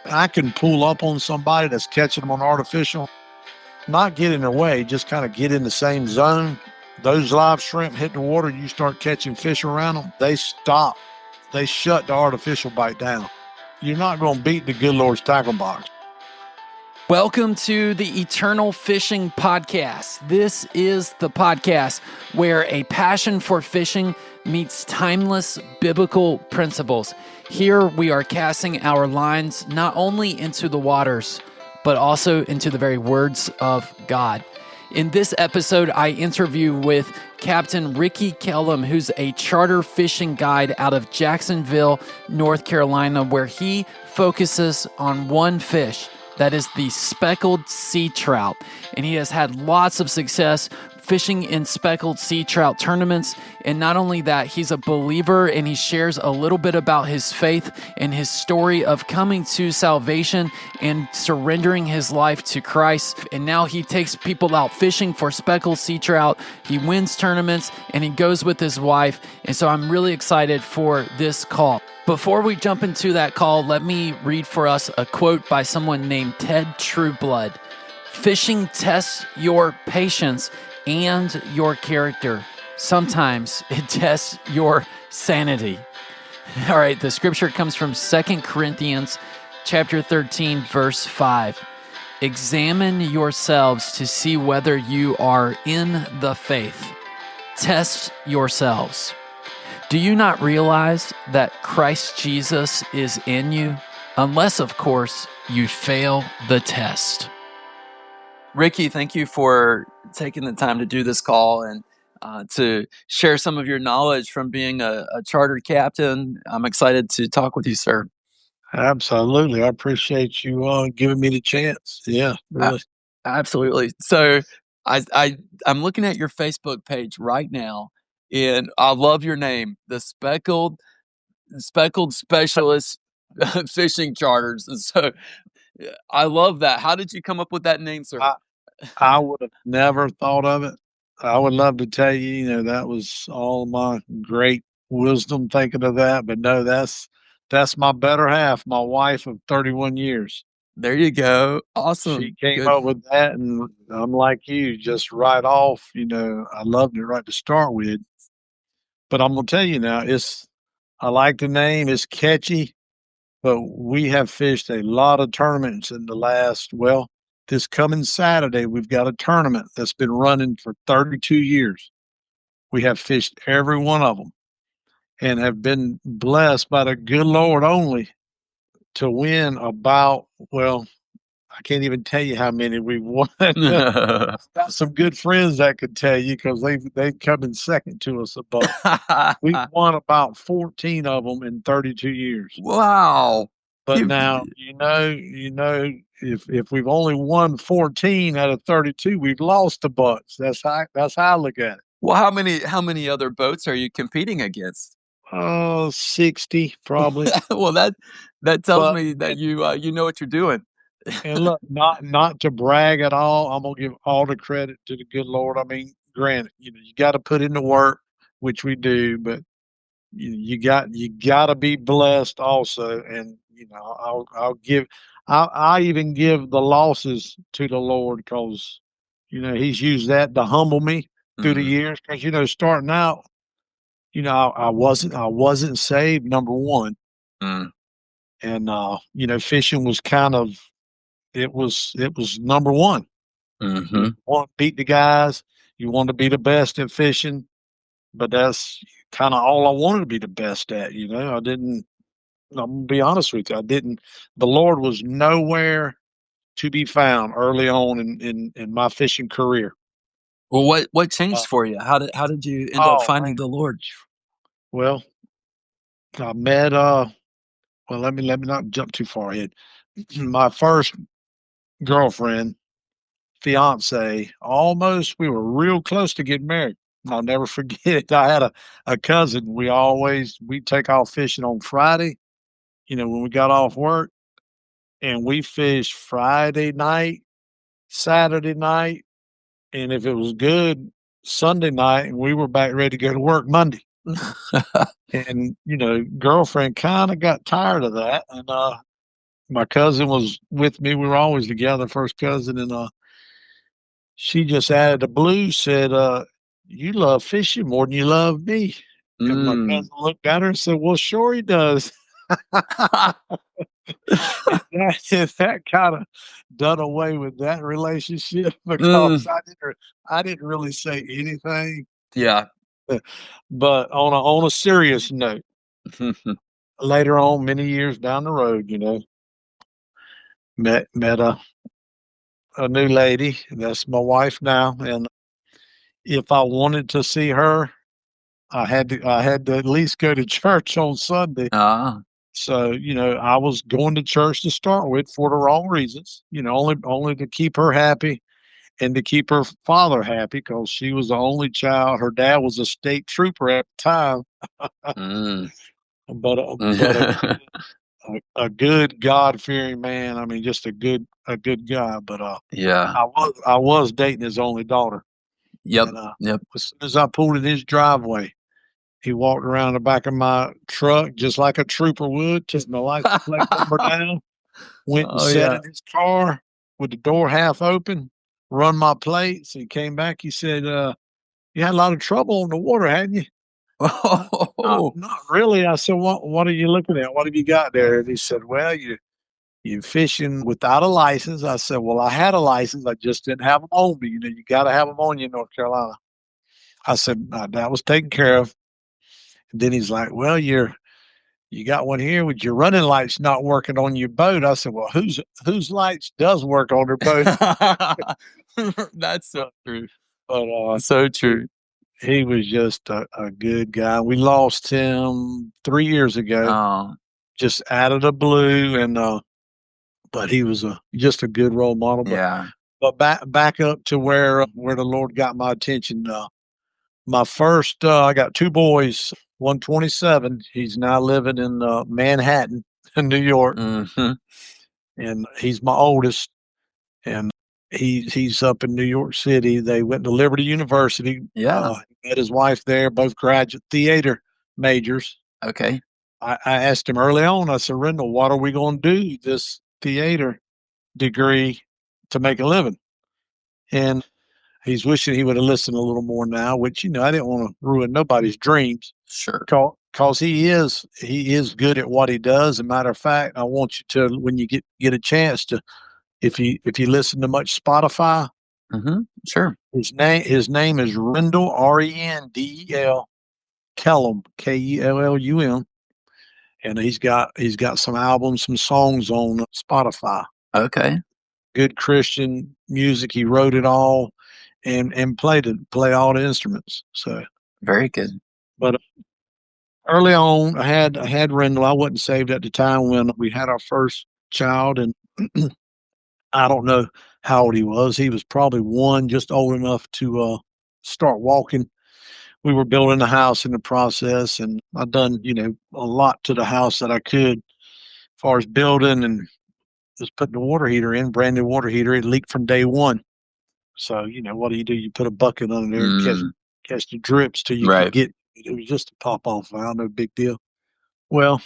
I can pull up on somebody that's catching them on artificial, not get in their way, just kind of get in the same zone. Those live shrimp hit the water, you start catching fish around them, they stop. They shut the artificial bite down. You're not going to beat the good Lord's tackle box. Welcome to the Eternal Fishing Podcast. This is the podcast where a passion for fishing meets timeless biblical principles. Here we are casting our lines not only into the waters, but also into the very words of God. In this episode, I interview with Captain Ricky Kellum, who's a charter fishing guide out of Jacksonville, North Carolina, where he focuses on one fish. That is the speckled sea trout. And he has had lots of success fishing in speckled sea trout tournaments. And not only that, he's a believer, and he shares a little bit about his faith and his story of coming to salvation and surrendering his life to Christ. And now he takes people out fishing for speckled sea trout. He wins tournaments, and he goes with his wife. And so I'm really excited for this call. Before we jump into that call, let me read for us a quote by someone named Ted Trueblood. Fishing tests your patience and your character. Sometimes it tests your sanity. All right, the scripture comes from 2 Corinthians chapter 13, verse 5. Examine yourselves to see whether you are in the faith. Test yourselves. Do you not realize that Christ Jesus is in you? Unless, of course, you fail the test. Ricky, thank you for taking the time to do this call and to share some of your knowledge from being a charter captain. I'm excited to talk with you, sir. Absolutely. I appreciate you giving me the chance. Yeah, really. Absolutely. So I'm looking at your Facebook page right now, and I love your name, the Speckled Specialist Fishing Charters. And so I love that. How did you come up with that name, sir? I would have never thought of it. I would love to tell you, that was all my great wisdom thinking of that. But no, that's my better half, my wife of 31 years. There you go. Awesome. She came up with that, and I'm like you, just right off, I loved it right to start with. But I'm going to tell you now, I like the name, it's catchy, but we have fished a lot of tournaments in the this coming Saturday, we've got a tournament that's been running for 32 years. We have fished every one of them and have been blessed by the good Lord only to win I can't even tell you how many we've won. Got some good friends that could tell you because they've come in second to us above. We've won about 14 of them in 32 years. Wow. But now, if we've only won 14 out of 32, we've lost the bucks. That's how I look at it. Well, how many other boats are you competing against? 60 probably. Well, that tells me that you know what you're doing. And look, not to brag at all. I'm gonna give all the credit to the good Lord. I mean, granted, you got to put in the work, which we do, but you got to be blessed also. And I'll even give the losses to the Lord because He's used that to humble me through the years. Because starting out, I wasn't saved, number one, and fishing was kind of it was number one. You want to beat the guys, you want to be the best at fishing, but that's kind of all I wanted to be the best at. I didn't. I'm gonna be honest with you. I didn't. The Lord was nowhere to be found early on in my fishing career. Well, what changed for you? How did you end up finding the Lord? Well, I met let me not jump too far ahead. My first girlfriend, fiance, we were real close to getting married. I'll never forget. I had a cousin. We'd take off fishing on Friday, when we got off work, and we fished Friday night, Saturday night, and if it was good, Sunday night, and we were back ready to go to work Monday. And girlfriend kind of got tired of that, and my cousin was with me. We were always together, first cousin, and she just out of the blue said, "You love fishing more than you love me." And my cousin looked at her and said, "Well, sure he does." That kind of done away with that relationship because I didn't really say anything. Yeah. But on a serious note, later on, many years down the road, met a new lady. That's my wife now, and if I wanted to see her, I had to at least go to church on Sunday. Ah. So, I was going to church to start with for the wrong reasons, only to keep her happy and to keep her father happy because she was the only child. Her dad was a state trooper at the time, but a good God fearing man. I mean, just a good guy. But Yeah. I was dating his only daughter, Yep. and Yep. as soon as I pulled in his driveway, he walked around the back of my truck just like a trooper would, took my license plate number down, went and Oh, sat yeah. in his car with the door half open, run my plates. He came back. He said, "You had a lot of trouble on the water, hadn't you?" Not, Oh. not really. I said, "What are you looking at? What have you got there?" And he said, "Well, you fishing without a license." I said, "Well, I had a license. I just didn't have them on me. You got to have them on you in North Carolina." I said, "That was taken care of." And then he's like, "Well, you got one here with your running lights not working on your boat." I said, "Well, whose lights does work on their boat?" That's so But true. but So true. he was just a good guy. We lost him 3 years ago, Oh, just out of the blue, and but he was just a good role model. yeah. But back up to where the Lord got my attention. My first, I got two boys. 127. He's now living in Manhattan, in New York, Mhm. and he's my oldest. And he's up in New York City. They went to Liberty University. Yeah. Met his wife there, both graduate theater majors. Okay. I asked him early on. I said, "Rendell, what are we going to do this theater degree to make a living?" And he's wishing he would have listened a little more now, which I didn't want to ruin nobody's dreams Sure. because he is good at what he does. As a matter of fact, I want you to, when you get a chance to, if you listen to much Spotify, Sure. his name is Rendell, Rendel Kellum, Kellum, and he's got some albums, some songs on Spotify. Okay. Good Christian music. He wrote it all and play all the instruments. So, Very good. but early on, I had Rendell. I wasn't saved at the time when we had our first child, and I don't know how old he was. He was probably one, just old enough to start walking. We were building the house in the process, and I've done a lot to the house that I could, as far as building and just putting the water heater in, brand new water heater. It leaked from day one. So what do? You put a bucket under there and catch the drips till you could Right. get. It was just a pop off valve, no big deal. Well,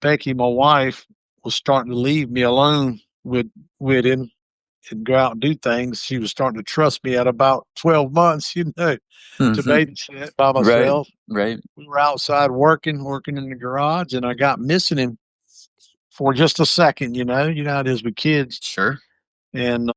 Becky, my wife, was starting to leave me alone with him and go out and do things. She was starting to trust me at about 12 months, to Mhm. babysit by Right. myself. Right. We were outside working in the garage, and I got missing him for just a second. You know how it is with kids. Sure. And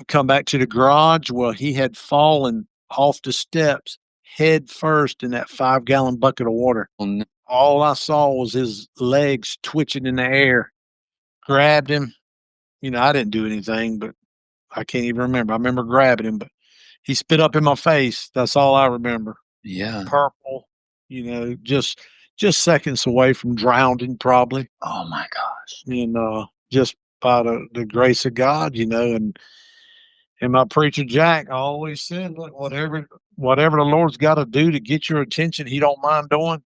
come back to the garage. Well, he had fallen off the steps head first in that 5-gallon bucket of water. Well, All I saw was his legs twitching in the air. Grabbed him. I didn't do anything, but I can't even remember. I remember grabbing him, but he spit up in my face. That's all I remember. yeah. Purple, just seconds away from drowning, probably. Oh my gosh. And just by the grace of God, and my preacher Jack always said, "Look, whatever the Lord's got to do to get your attention, He don't mind doing."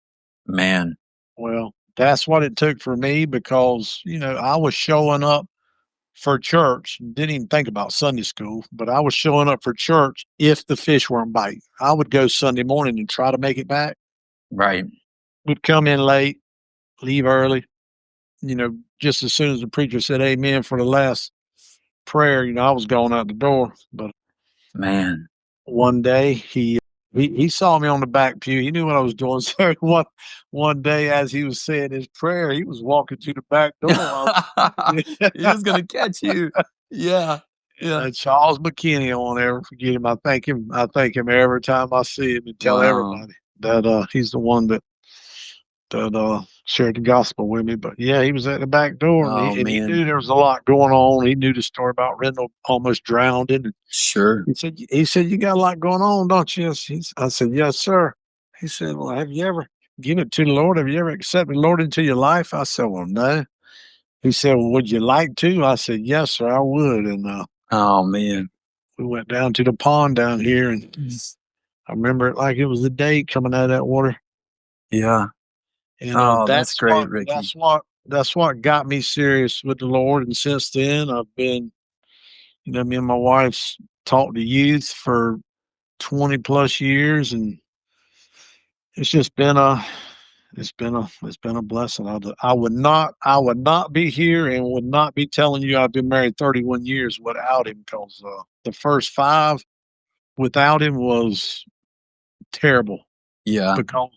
Man. Well, that's what it took for me because I was showing up for church. Didn't even think about Sunday school, but I was showing up for church if the fish weren't biting. I would go Sunday morning and try to make it back. Right. Would come in late, leave early, just as soon as the preacher said amen for the last prayer, I was going out the door. But Man. one day he saw me on the back pew. He knew what I was doing. So one day as he was saying his prayer, he was walking to the back door. He was gonna catch you. Yeah. Yeah. Charles McKinney, I won't ever forget him. I thank him every time I see him and tell Wow. everybody that he's the one that shared the gospel with me. But yeah, he was at the back door, and Oh, he man. knew there was a lot going on. He knew the story about Rendell almost drowning. And Sure. he said, "You got a lot going on, don't you?" I said, "Yes, sir." He said, "Well, have you ever given it to the Lord? Have you ever accepted the Lord into your life?" I said, "Well, no." He said, "Well, would you like to?" I said, "Yes, sir, I would." And Oh, man. we went down to the pond down here, and I remember it like it was the day coming out of that water. Yeah. And Oh, that's that's great, what Ricky. that's what got me serious with the Lord. And since then, I've been, me and my wife's taught the youth for 20 plus years, and it's just been a blessing. I would not be here and would not be telling you I've been married 31 years without him, because the first 5 without him was terrible Yeah. because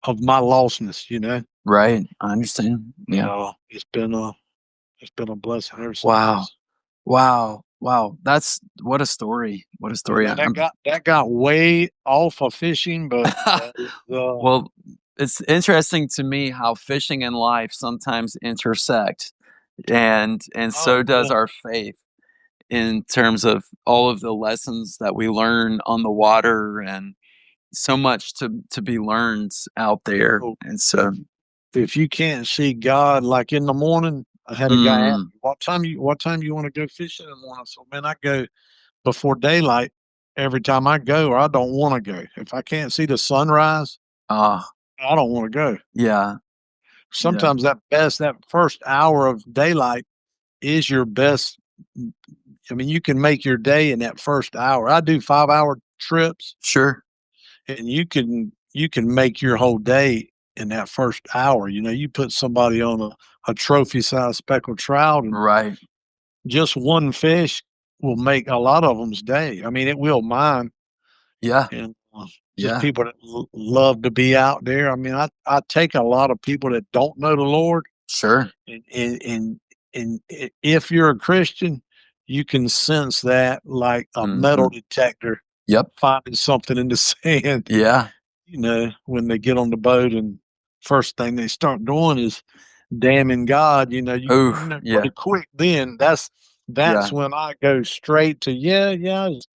of my lostness. Right. I understand. But Yeah. it's been a blessing ever Wow. since. Wow. Wow. That's what a story. What a Yeah, story. now that got way off of fishing, but that is, Well, it's interesting to me how fishing and life sometimes intersect, and so oh does yeah, our faith in terms of all of the lessons that we learn on the water, and so much to be learned out there. oh, And if so, if you can't see God, like in the morning, I had a guy ask mm, me, what time you want to go fishing in the morning? I said, man, I go before daylight every time I go, or I don't want to go. If I can't see the sunrise, ah, I don't want to go. yeah, yeah, Sometimes that first hour of daylight is your best. I mean, you can make your day in that first hour. I do 5-hour trips, sure, and you can make your whole day in that first hour. You put somebody on a trophy size speckled trout, and right, just one fish will make a lot of them's day. I mean, it will mine. yeah, And just yeah, people that love to be out there. I mean, I take a lot of people that don't know the Lord, sure, and if you're a Christian, you can sense that like a metal hmm, detector yep, finding something in the sand. yeah, When they get on the boat, and first thing they start doing is damning God. You oof, know yeah, pretty quick. Then that's yeah, when I go straight to, yeah, yeah, I was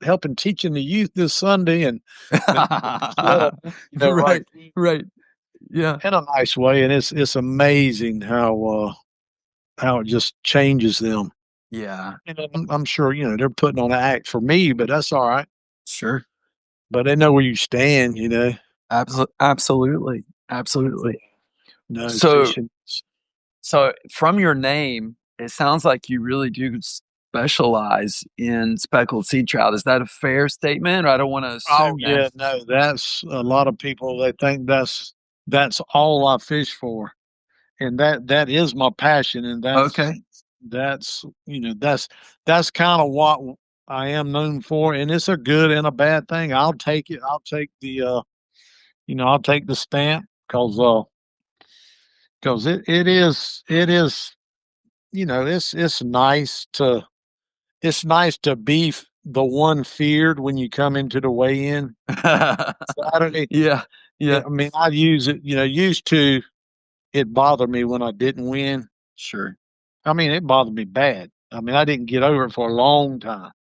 helping teaching the youth this Sunday, and just let them, right, right, right, yeah, in a nice way. And it's amazing how it just changes them. yeah, And I'm sure they're putting on an act for me, but that's all right. sure. But they know where you stand. Absolutely, absolutely. No So, fishing. from your name, it sounds like you really do specialize in speckled sea trout. Is that a fair statement? Or I don't want to Oh assume that. yeah, no, that's a lot of people. They think that's all I fish for, and that is my passion, and Okay. that's kind of what I am known for, and it's a good and a bad thing. I'll take it. I'll take the stamp, because it is it's nice to be the one feared when you come into the weigh-in Saturday. Yeah. Yeah. I mean, I use it. Used to, it bothered me when I didn't win. Sure. I mean, it bothered me bad. I mean, I didn't get over it for a long time.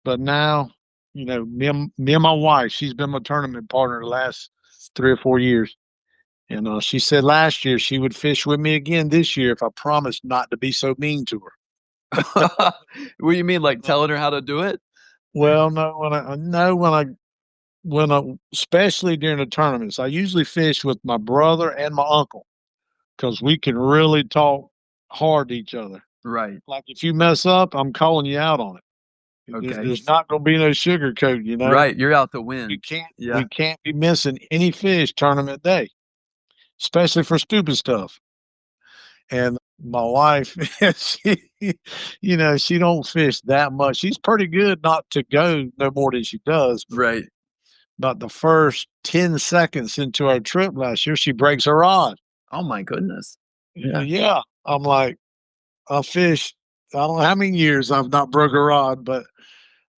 But now, me and my wife, she's been my tournament partner the last 3 or 4 years. And she said last year she would fish with me again this year if I promised not to be so mean to her. What do you mean, like Uh, telling her how to do it? well, no, when I, especially during the tournaments, I usually fish with my brother and my uncle, because we can really talk hard to each other. Right. Like if you mess up, I'm calling you out on it. Okay. There's not going to be no sugarcoat. Right. You're out to We win. can't Yeah. we can't be missing any fish tournament day, especially for stupid stuff. And my wife, she, she don't fish that much. She's pretty good not to go no more than she does. Right. But the first 10 seconds into our trip last year, she breaks her rod. Oh my goodness. Yeah. I'm like, I fished, I don't know how many years I've not broke a rod, but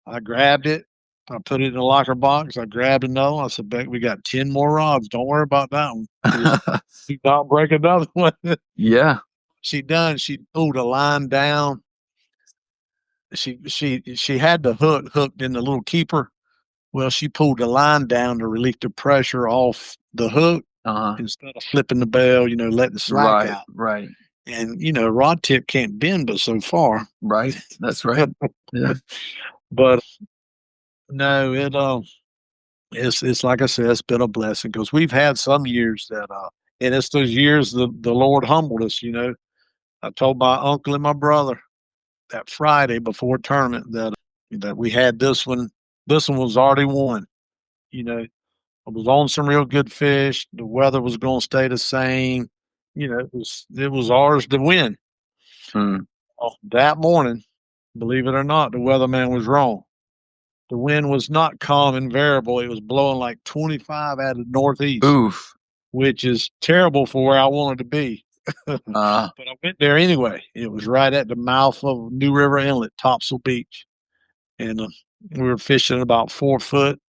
I grabbed it. I put it in the locker box. I grabbed another one. I said, "Beck, we got 10 more rods. Don't worry about that one. Just do not break another one." Yeah. She done. She pulled a line down. She had the hook hooked in the little keeper. Well, she pulled the line down to relieve the pressure off the hook instead of flipping the bell, letting the slack Right. out. Right. And rod tip can't bend but so far. Right. That's right. Yeah. But no, it's like I said, it's been a blessing because we've had some years that and it's those years the Lord humbled us. I told my uncle and my brother that Friday before tournament that we had this one. This one was already won. I was on some real good fish. The weather was going to stay the same. It was ours to win. Mm. That morning, believe it or not, the weatherman was wrong. The wind was not calm and variable. It was blowing like 25 out of the northeast. Oof. Which is terrible for where I wanted to be. But I went there anyway. It was right at the mouth of New River Inlet, Topsail Beach. And we were fishing about 4-foot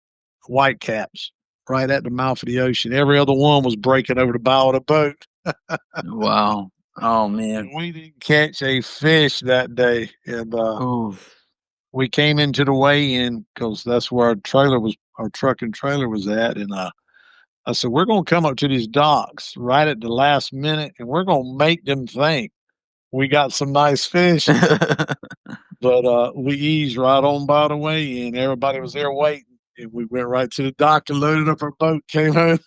whitecaps right at the mouth of the ocean. Every other one was breaking over the bow of the boat. Wow. Oh, man. And we didn't catch a fish that day. And we came into the weigh-in because that's where our truck and trailer was at. And I said, we're going to come up to these docks right at the last minute, and we're going to make them think we got some nice fish. But we eased right on by the way, and everybody was there waiting. And we went right to the dock and loaded up our boat, came home.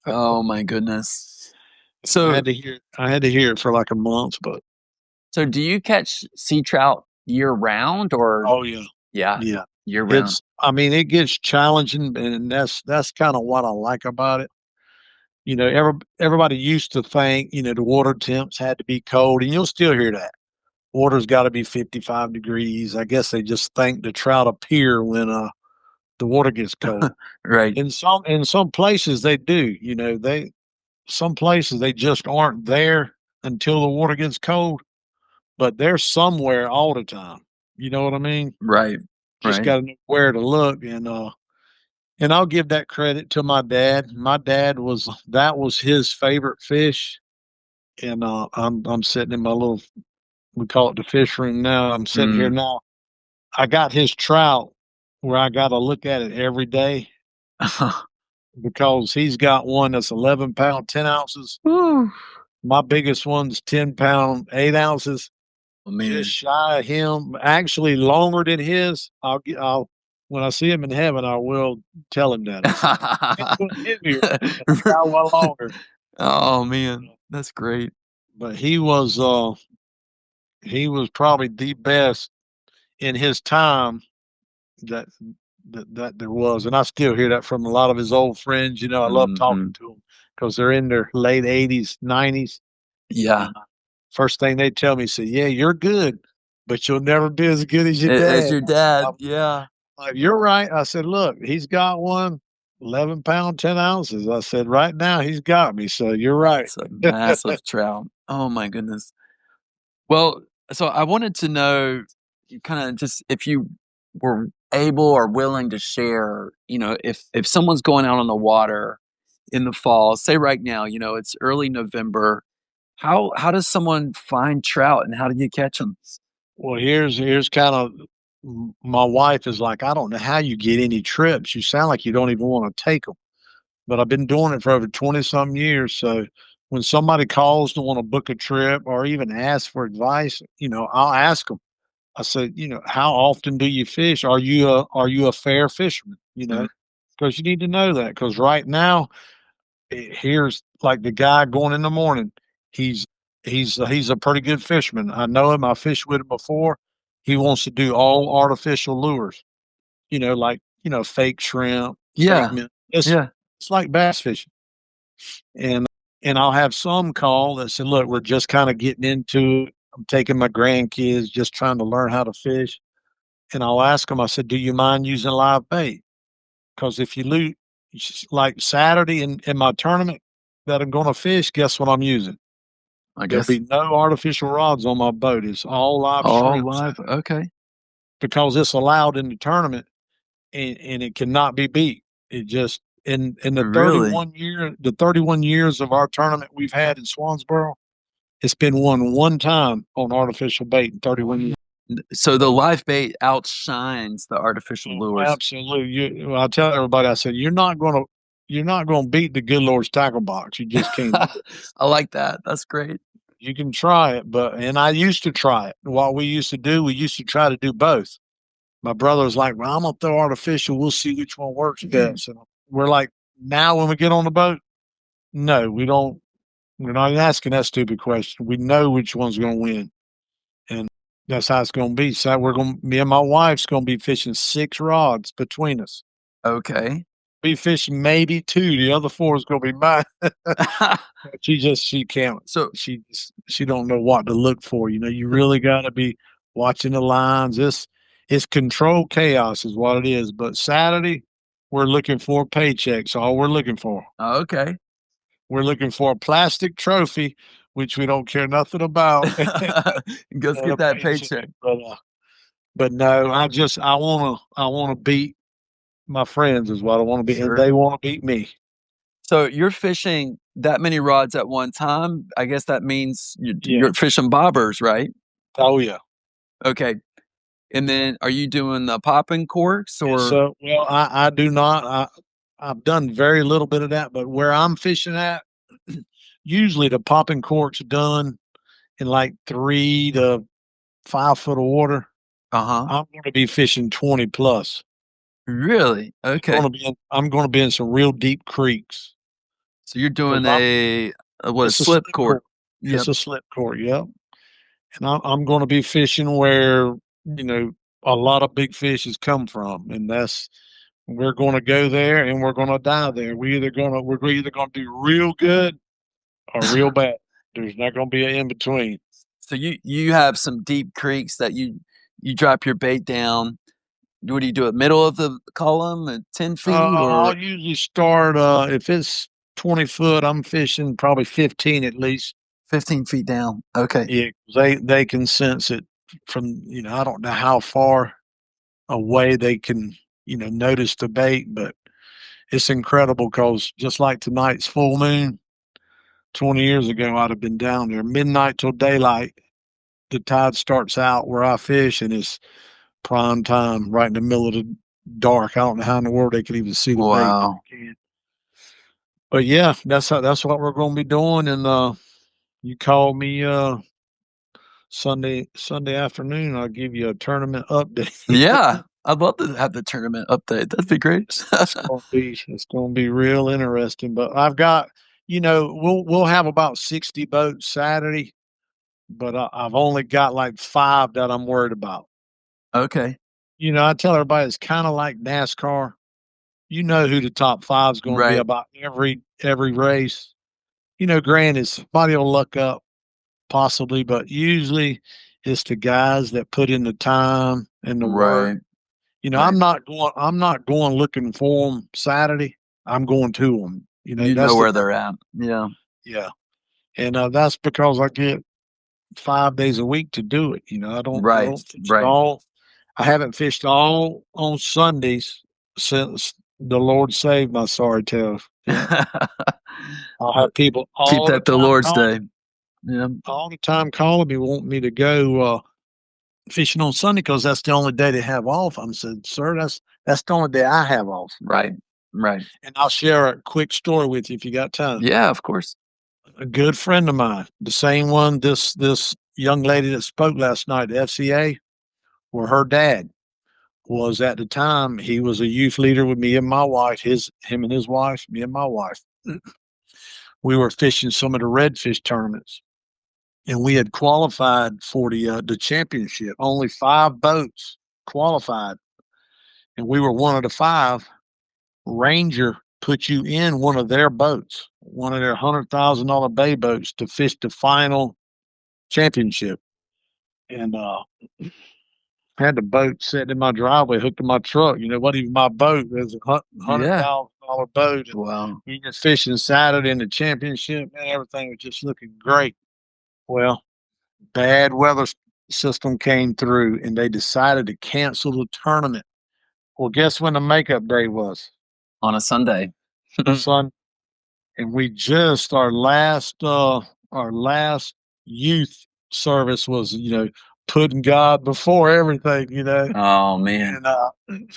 Oh my goodness. I So had to hear it for like a month, but do you catch sea trout year round or? oh yeah, Yeah, year round. It gets challenging, and that's kind of what I like about it. Everybody used to think, the water temps had to be cold, and you'll still hear that. Water's got to be 55 degrees. I guess they just think the trout appear when the water gets cold. Right. In some places they do. Some places they just aren't there until the water gets cold, but they're somewhere all the time. You know what I mean? Right. Just got to know where to look, and I'll give that credit to my dad. My dad that was his favorite fish, and I'm sitting in my little, we call it the fish room now. I'm sitting here now. I got his trout where I got to look at it every day because he's got one that's 11 pound, 10 ounces. My biggest one's 10 pound, 8 ounces. Oh, man. Just shy of him, actually longer than his. I'll when I see him in heaven, I will tell him that. It's got one longer. Oh man, that's great. But he was probably the best in his time that that there was, and I still hear that from a lot of his old friends. I love talking to them because they're in their late 80s, 90s. Yeah. First thing they tell me, say, "Yeah, you're good, but you'll never be as good as your dad." As your dad, yeah. Like, you're right. I said, "Look, he's got one, 11 pound, 10 ounces." I said, "Right now, he's got me." So you're right. It's a massive trout. Oh my goodness. Well, so I wanted to know, you kind of just if you were able or willing to share, if someone's going out on the water in the fall, say right now, it's early November. How does someone find trout and how do you catch them? Well, here's kind of, my wife is like, "I don't know how you get any trips. You sound like you don't even want to take them." But I've been doing it for over 20 some years. So when somebody calls to want to book a trip or even ask for advice, I'll ask them. I said, "How often do you fish? Are you a fair fisherman?" Because you need to know that. Because right now, here's like the guy going in the morning. He's he's a pretty good fisherman. I know him. I fished with him before. He wants to do all artificial lures. Like fake shrimp, fake Yeah. mint. It's Yeah. it's like bass fishing. And And I'll have some call that said, look, we're just kind of getting into it. I'm taking my grandkids, just trying to learn how to fish. And I'll ask them, I said, do you mind using live bait? Because if you lose, like Saturday in my tournament that I'm going to fish, guess what I'm using? I There'll guess be no artificial rods on my boat. It's all live all shrimp live. Okay. because it's allowed in the tournament and it cannot be beat. It just in Really? the 31 years of our tournament we've had in Swansboro, it's been won one time on artificial bait in 31 years. So the live bait outshines the artificial Oh, lures. absolutely. I tell everybody, I said, you're not gonna beat the good Lord's tackle box. You just can't do it. I like that. That's great. You can try it, and I used to try it. What we used to do, we used to try to do both. My brother was like, well, I'm gonna throw artificial. We'll see which one works best. And we're like, now when we get on the boat, no, we don't. We're not asking that stupid question. We know which one's gonna win, and that's how it's gonna be. So me and my wife's gonna be fishing 6 rods between us. Okay. Be fishing maybe 2. The other 4 is gonna be mine. She can't. So She don't know what to look for. You really got to be watching the lines. It's controlled chaos is what it is. But Saturday, we're looking for paychecks. All we're looking for. okay. We're looking for a plastic trophy, which we don't care nothing about. Go And get a that paycheck. But no, I wanna beat my friends is what I want to be, and Sure. they want to beat me. So you're fishing that many rods at one time. I guess that means Yeah. you're fishing bobbers, right? Oh yeah. Okay. And then are you doing the popping corks And or so, well, I do not. I've done very little bit of that, but where I'm fishing at, usually the popping cork's done in like 3 to 5 foot of water. uh-huh. I'm going to be fishing 20 plus. Really? Okay. I'm going to be in some real deep creeks So you're because doing a what a it's a slip slip cork. cork. Yep. It's a slip cork. Yep. And I'm going to be fishing where a lot of big fishes come from, and we're going to go there and we're going to die there. We're either going to do real good or real bad. There's not going to be an in between. So you have some deep creeks that you drop your bait down. What do you do? At middle of the column at 10 feet I'll or usually start if it's 20 foot. I'm fishing probably 15 at least. 15 feet down? Okay. Yeah, 'cause they can sense it from I don't know how far away they can notice the bait, but it's incredible because just like tonight's full moon, 20 years ago I'd have been down there midnight till daylight. The tide starts out where I fish, and it's prime time, right in the middle of the dark. I don't know how in the world they can even see the bait. Wow. But yeah, that's what we're going to be doing. And you call me Sunday afternoon. I'll give you a tournament update. Yeah. I'd love to have the tournament update. That'd be great. It's going to be real interesting. But I've got we'll have about 60 boats Saturday, but I've only got like 5 that I'm worried about. Okay. I tell everybody it's kind of like NASCAR. You know who the top 5 is going to be Right. about every race. Granted, somebody will luck up possibly, but usually it's the guys that put in the time and the work. Right. Right. I'm not going looking for them Saturday. I'm going to them. You know That's the where they're at. Yeah. yeah, and that's because I get 5 days a week to do it. I Right. don't fish it Right. all. I haven't fished all on Sundays since the Lord saved my sorry tail. Yeah, I'll have people Keep that the Lord's Day. Yeah. all the time calling me, wanting me to go fishing on Sunday because that's the only day they have off. I said, sir, that's the only day I have off. Right. Right. And I'll share a quick story with you if you got time. Yeah, of course. A good friend of mine, the same one, this young lady that spoke last night at FCA, where her dad was at the time. He was a youth leader with me and my wife, him and his wife, me and my wife. We were fishing some of the redfish tournaments, and we had qualified for the championship. Only 5 boats qualified, and we were one of the 5. Ranger put you in one of their boats, one of their $100,000 bay boats to fish the final championship. And had the boat sitting in my driveway, hooked to my truck. You know, it wasn't even my boat. It was a Yeah. $100,000 boat. And Wow. we were fishing Saturday in the championship. Man, everything was just looking great. Well, bad weather system came through, and they decided to cancel the tournament. Well, guess when the makeup day was? On a Sunday. Son, and we just our last youth service was, you know, putting God before everything, you know. Oh man. And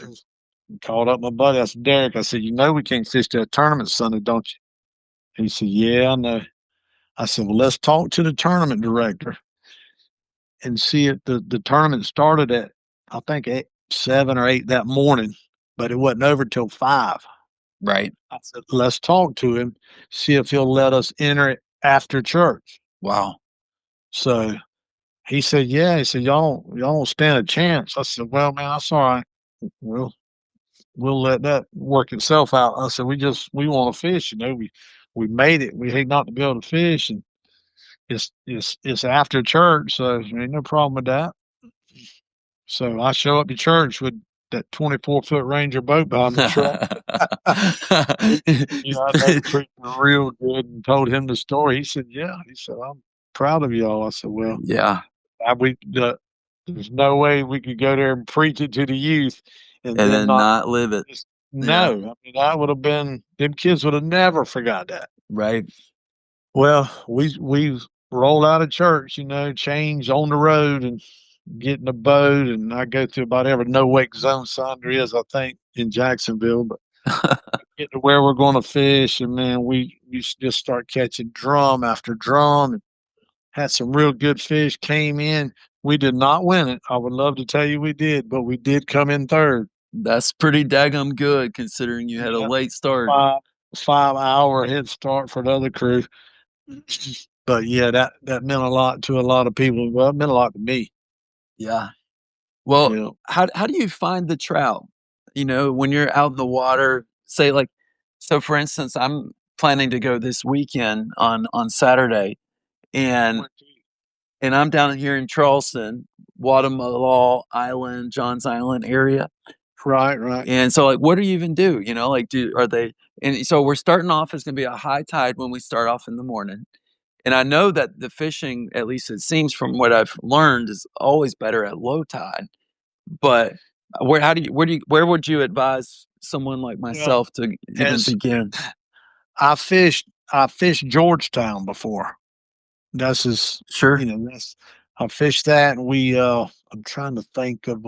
called up my buddy. I said, Derek, I said, you know we can't fish that tournament Sunday, don't you? He said, yeah, I know. I said, well, let's talk to the tournament director and see if the tournament started at, I think, 7 or 8 that morning, but it wasn't over till 5. Right. I said, let's talk to him, see if he'll let us enter it after church. Wow. So he said, yeah. He said, y'all don't stand a chance. I said, well, man, that's all right. We'll let that work itself out. I said, we want to fish. You know, we made it. We hate not to be able to fish, and it's after church, so there ain't no problem with that. So I show up to church with that 24-foot Ranger boat behind the truck. You know, they treated me real good and told him the story. He said, yeah. He said, I'm proud of y'all. I said, well, yeah. There's no way we could go there and preach it to the youth And then not live it. No. Yeah. I mean, that would have been, them kids would have never forgot that. Right. Well, we roll out of church, you know, change on the road and get in the boat, and I go through about every no wake zone sign there is, I think, in Jacksonville. But get to where we're going to fish, and man, we just start catching drum after drum, and had some real good fish. Came in. We did not win it. I would love to tell you we did, but we did come in third. That's pretty daggum good considering you had a late start. 5-hour head start for the other crew. But yeah, that meant a lot to a lot of people. Well, it meant a lot to me. Yeah. Well, how do you find the trout? You know, when you're out in the water, say like, so for instance, I'm planning to go this weekend on Saturday, and I'm down here in Charleston, Watermalal Island, Johns Island area. Right. And so, like, what do you even do? You know, like, and so we're starting off, it's going to be a high tide when we start off in the morning. And I know that the fishing, at least it seems from what I've learned, is always better at low tide. But where would you advise someone like myself to even begin? I fished Georgetown before. That's just, sure. You know, I fished that, and we I'm trying to think of,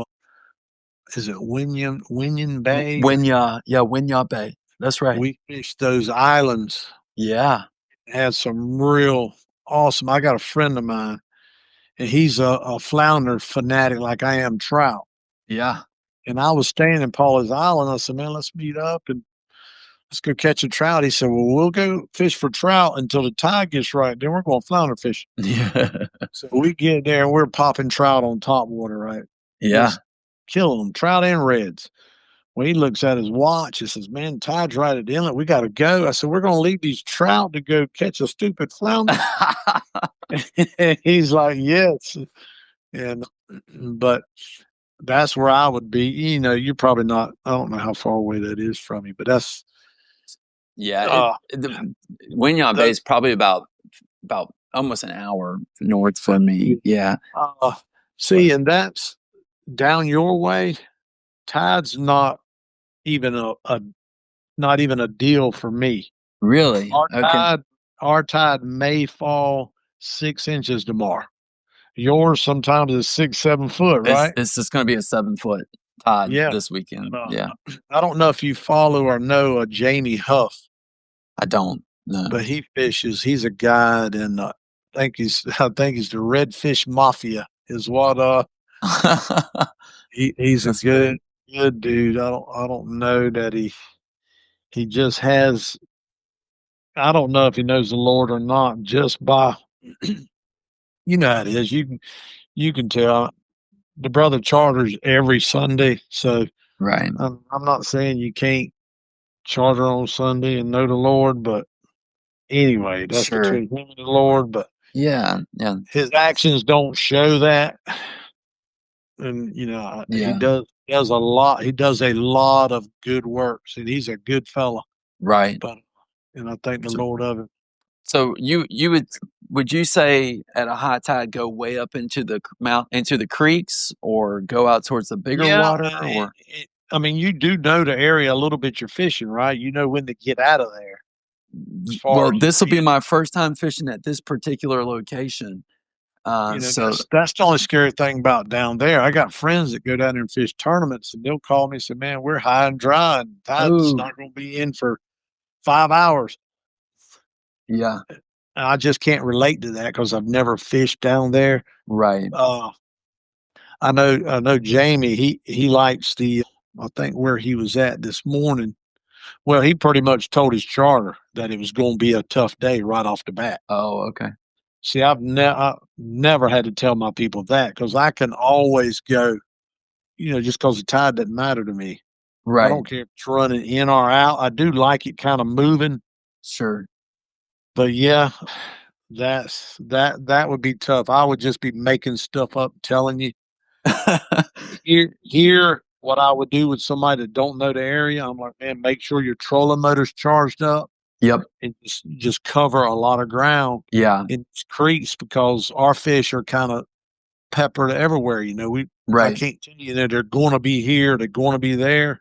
is it Winyan Bay? Winya Bay. That's right. We fished those islands. Yeah. Had some real awesome. I got a friend of mine, and he's a flounder fanatic like I am trout. Yeah. And I was staying in Paula's Island. I said, man, let's meet up and let's go catch a trout. He said, well, we'll go fish for trout until the tide gets right. Then we're going flounder fishing. Yeah. So we get there and we're popping trout on topwater, right? Yeah. Just killing them, trout and reds. Well, he looks at his watch and says, man, tide's right at the inlet. We got to go. I said, we're going to leave these trout to go catch a stupid flounder. He's like, yes. But that's where I would be. You know, you're probably not, I don't know how far away that is from you, but that's. Yeah. Winya Bay is probably about almost an hour north from me. Yeah. See, and that's down your way. Tide's not even a deal for me. Really? Our tide may fall 6 inches tomorrow. Yours sometimes is 6-7 foot, right? It's just going to be a 7-foot tide this weekend. Yeah. I don't know if you follow or know Jamie Huff. I don't know, but he fishes. He's a guide, and I think he's the Redfish Mafia is what. He's a good dude. I don't know that he just has. I don't know if he knows the Lord or not. Just by, you know how it is. You can tell. The brother charters every Sunday, so right. I'm not saying you can't charter on Sunday and know the Lord. But anyway, that's Sure. between him and the Lord. But Yeah. Yeah. his actions don't show that. And he Yeah. does a lot. He does a lot of good works, and he's a good fella. Right. But and I thank the So, Lord of it. so you would you say at a high tide go way up into the mount into the creeks or go out towards the bigger Yeah, water or I mean, you do know the area a little bit. You're fishing, right? You know when to get out of there. As far well, as this will be my first time fishing at this particular location. So that's the only scary thing about down there. I got friends that go down there and fish tournaments, and they'll call me and say, "Man, we're high and dry, and tide's oh not going to be in for 5 hours." yeah, And I just can't relate to that because I've never fished down there. right. Uh, I know Jamie. He likes the. I think where he was at this morning. Well, he pretty much told his charter that it was going to be a tough day right off the bat. Oh, okay. See, I never had to tell my people that because I can always go, just because the tide doesn't matter to me. I Right. don't care if it's running in or out. I do like it kind of moving, Sure. but yeah, that would be tough. I would just be making stuff up, telling you. Here, what I would do with somebody that don't know the area, I'm like, man, make sure your trolling motor's charged up Yep. and just cover a lot of ground Yeah. in creeks because our fish are kind of peppered everywhere. I Right. can't tell you that they're going to be here, they're going to be there.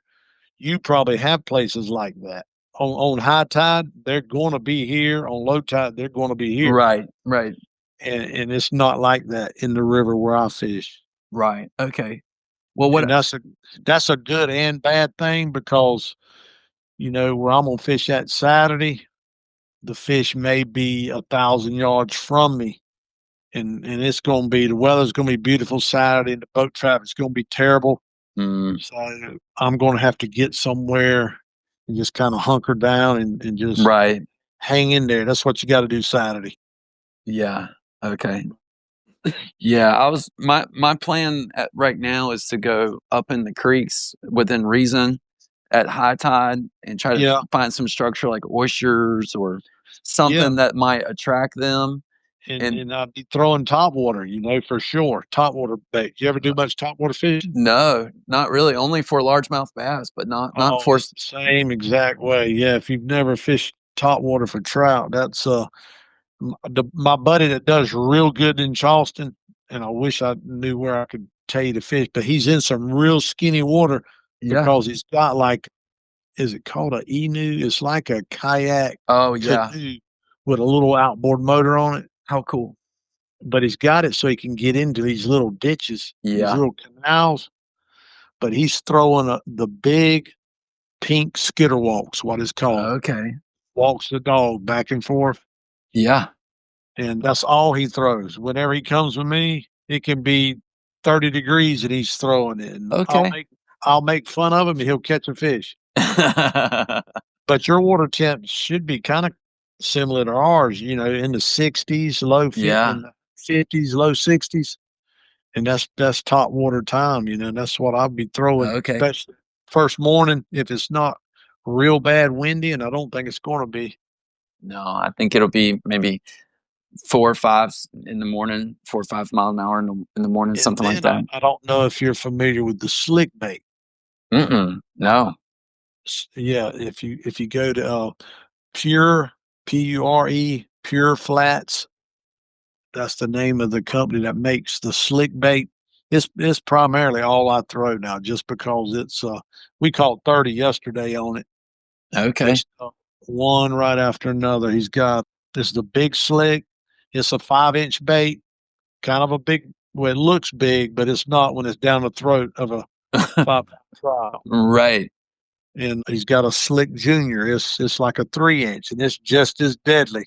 You probably have places like that. On high tide, they're going to be here. On low tide, they're going to be here. Right. Right. And it's not like that in the river where I fish. Right. Okay. Well, And what? that's a good and bad thing because where I'm gonna fish that Saturday, the fish may be 1,000 yards from me, and it's gonna be the weather's gonna be beautiful Saturday, and the boat traffic's gonna be terrible. Mm, So I'm gonna have to get somewhere and just kind of hunker down and just right. hang in there. That's what you got to do Saturday. Yeah. Okay. Yeah, my plan right now is to go up in the creeks within reason at high tide and try to Yeah, find some structure like oysters or yeah. something that might attract them. And And and I'd be throwing topwater, for sure. Topwater bait. You ever do much topwater fishing? no, not really. Only for largemouth bass, but not Oh, for. it's the same exact way. Yeah, if you've never fished topwater for trout, that's my buddy that does real good in Charleston, and I wish I knew where I could tell you to fish, but he's in some real skinny water Yeah. because he's got like, is it called a enu? It's like a kayak Oh yeah. canoe with a little outboard motor on it, How cool. but he's got it so he can get into these little ditches, these Yeah. little canals. But he's throwing the big pink skitter walks, what it's called. Okay. Walks the dog back and forth, Yeah. and that's all he throws. Whenever he comes with me, it can be 30 degrees that he's throwing it, and I'll Okay. make fun of him, and he'll catch a fish. But your water temp should be kind of similar to ours, in the 60s, Yeah. in the 50s, low 60s, and that's top water time. And that's what I'll be throwing, Okay. especially first morning if it's not real bad windy, and I don't think it's going to be. No, I think it'll be maybe 4 or 5 in the morning, 4 or 5 mile an hour in the morning, And something like then I, that. I don't know if you're familiar with the slick bait. Mm-mm. No. Yeah, if you go to Pure Pure Pure Flats, that's the name of the company that makes the slick bait. It's primarily all I throw now, just because it's we caught 30 yesterday on it. Okay. Fixed up one right after another. He's got this is the big slick. It's a 5-inch bait, kind of a big. Well, it looks big, but it's not when it's down the throat of a 5-pound trial. Right. And he's got a slick junior. It's like a 3-inch, and it's just as deadly.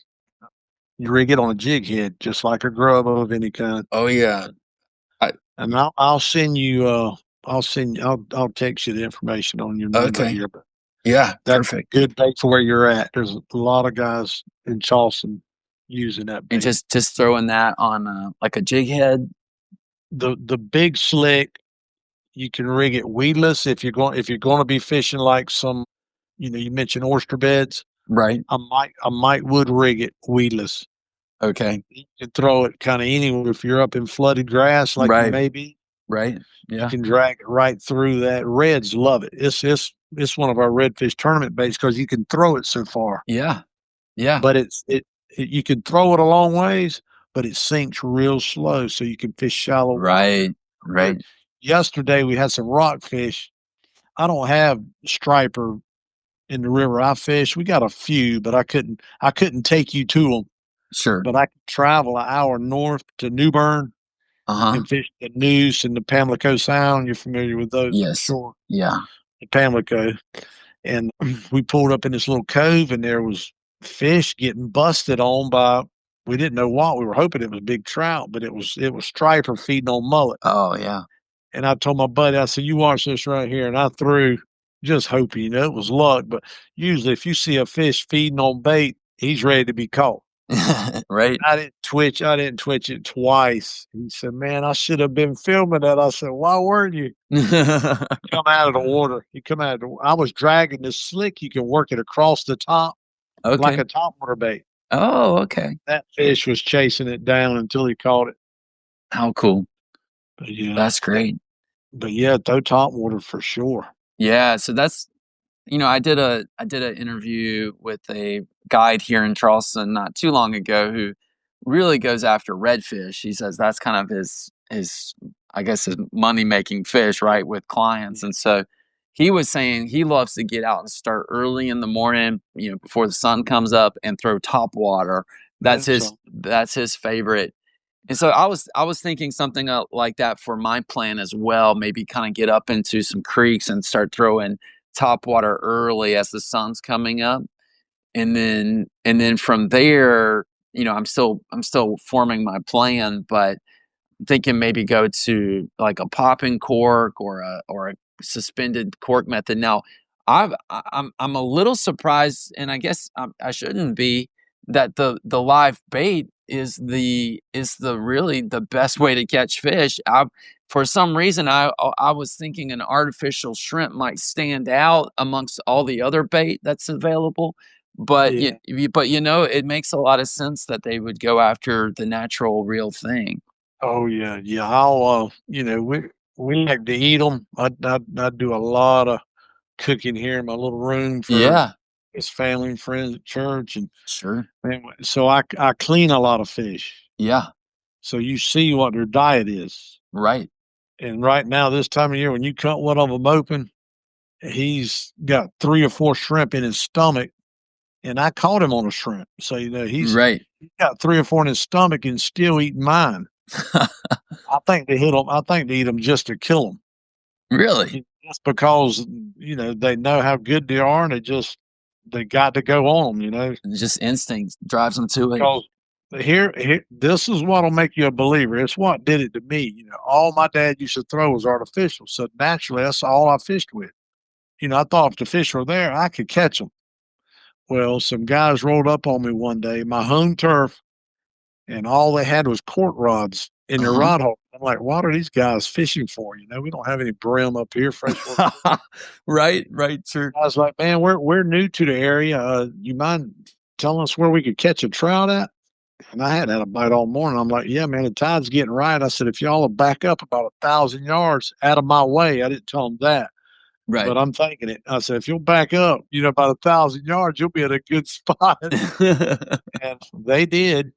You rig it on a jig head, just like a grub of any kind. Oh yeah. I, And I'll send you. I'll text you the information on your number okay. here. But Yeah. that's Perfect. good bait for where you're at. There's a lot of guys in Charleston using that And bait. just throwing that on like a jig head. The big slick, you can rig it weedless if you're going to be fishing like some you mentioned oyster beds. Right. I might wood rig it weedless. Okay. You can throw it kind of anywhere. If you're up in flooded grass like you Right. may be, Right. you Yeah. can drag it right through that. Reds love it. It's one of our redfish tournament baits because you can throw it so far. Yeah. Yeah. But you can throw it a long ways, but it sinks real slow, so you can fish shallow water Right. good. Right. Yesterday we had some rockfish. I don't have striper in the river I fish. We got a few, but I couldn't take you to them. Sure. But I could travel an hour north to New Bern Uh-huh. and fish the Noose and the Pamlico Sound. You're familiar with those, I'm Yes. sure. Yeah. The Pamlico. And we pulled up in this little cove, and there was fish getting busted on by, we didn't know what. We were hoping it was big trout, but it was striper feeding on mullet. Oh, yeah. And I told my buddy, I said, "You watch this right here." And I threw, just hoping, it was luck. But usually, if you see a fish feeding on bait, he's ready to be caught. Right. I didn't twitch. I didn't twitch it twice. He said, "Man, I should have been filming that." I said, "Why weren't you?" Come out of the water. You come out of the, I was dragging this slick. You can work it across the top like Okay. a topwater bait. Oh, okay. That fish was chasing it down until he caught it. How cool. But yeah, That's great. but yeah, throw topwater for sure. Yeah, so that's I did an interview with a guide here in Charleston not too long ago who really goes after redfish. He says that's kind of his I guess his money making fish, right, with clients. And so he was saying he loves to get out and start early in the morning, before the sun comes up and throw top water. That's That's his that's his favorite. And so I was thinking something like that for my plan as well. Maybe kind of get up into some creeks and start throwing top water early as the sun's coming up, and then from there, I'm still forming my plan, but thinking maybe go to like a popping cork or a suspended cork method. Now, I'm a little surprised, and I guess I shouldn't be, that the live bait is the really the best way to catch fish. For some reason, I was thinking an artificial shrimp might stand out amongst all the other bait that's available. But yeah. it makes a lot of sense that they would go after the natural, real thing. Oh yeah, yeah. We like to eat them. I do a lot of cooking here in my little room for Yeah, his family and friends at church, and sure. anyway, so I clean a lot of fish. Yeah, So you see what their diet is. right. And right now, this time of year, when you cut one of them open, he's got 3 or 4 shrimp in his stomach, and I caught him on a shrimp. So Right. he's got 3 or 4 in his stomach and still eating mine. I think they hit him. I think they eat them just to kill them. Really? Just because they know how good they are, and they got to go on them. Just instinct drives them to it. Because here, this is what'll make you a believer. It's what did it to me. All my dad used to throw was artificial, so naturally that's all I fished with. I thought if the fish were there, I could catch them. Well, some guys rolled up on me one day, my home turf, and all they had was cork rods in their Uh-huh. rod hole. I'm like, what are these guys fishing for? We don't have any brim up here, freshwater. Right, right, sure. I was like, man, we're new to the area. You mind telling us where we could catch a trout at? And I hadn't had a bite all morning. I'm like, yeah, man, the tide's getting right. I said, if y'all will back up about 1,000 yards out of my way. I didn't tell them that, Right. but I'm thinking it. I said, if you'll back up, about 1,000 yards, you'll be at a good spot. And they did.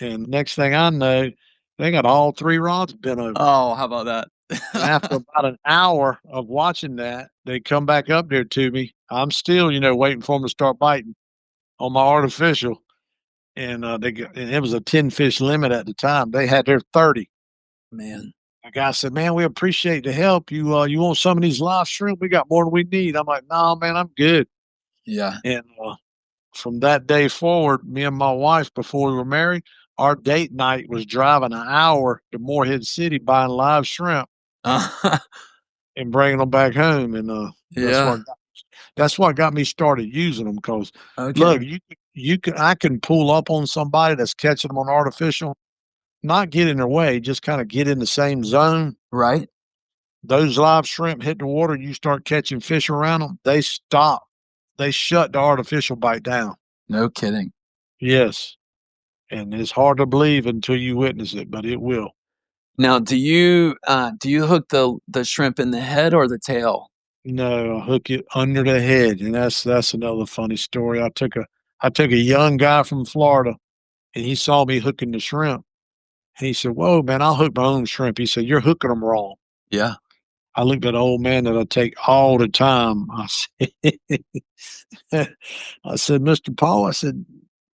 And next thing I know, they got all 3 rods bent over. Oh, how about that? And after about an hour of watching that, they come back up there to me. I'm still, waiting for them to start biting on my artificial. And and it was a 10 fish limit at the time. They had their 30. Man. The guy said, "Man, we appreciate the help. You want some of these live shrimp? We got more than we need." I'm like, "No, man, I'm good." Yeah. And from that day forward, me and my wife, before we were married, our date night was driving an hour to Morehead City buying live shrimp and bringing them back home. And that's Yeah. what got me started using them. Because Okay. look, I can pull up on somebody that's catching them on artificial, not get in their way, just kind of get in the same zone. Right. Those live shrimp hit the water, you start catching fish around them, they stop. they shut the artificial bite down. No kidding. Yes. And it's hard to believe until you witness it, but it will. Now, do you hook the shrimp in the head or the tail? No, I hook it under the head, and that's another funny story. I took a young guy from Florida, and he saw me hooking the shrimp, and he said, "Whoa, man, I'll hook my own shrimp." He said, "You're hooking them wrong." Yeah. I looked at an old man that I take all the time. I said, I said, "Mr. Paul," I said,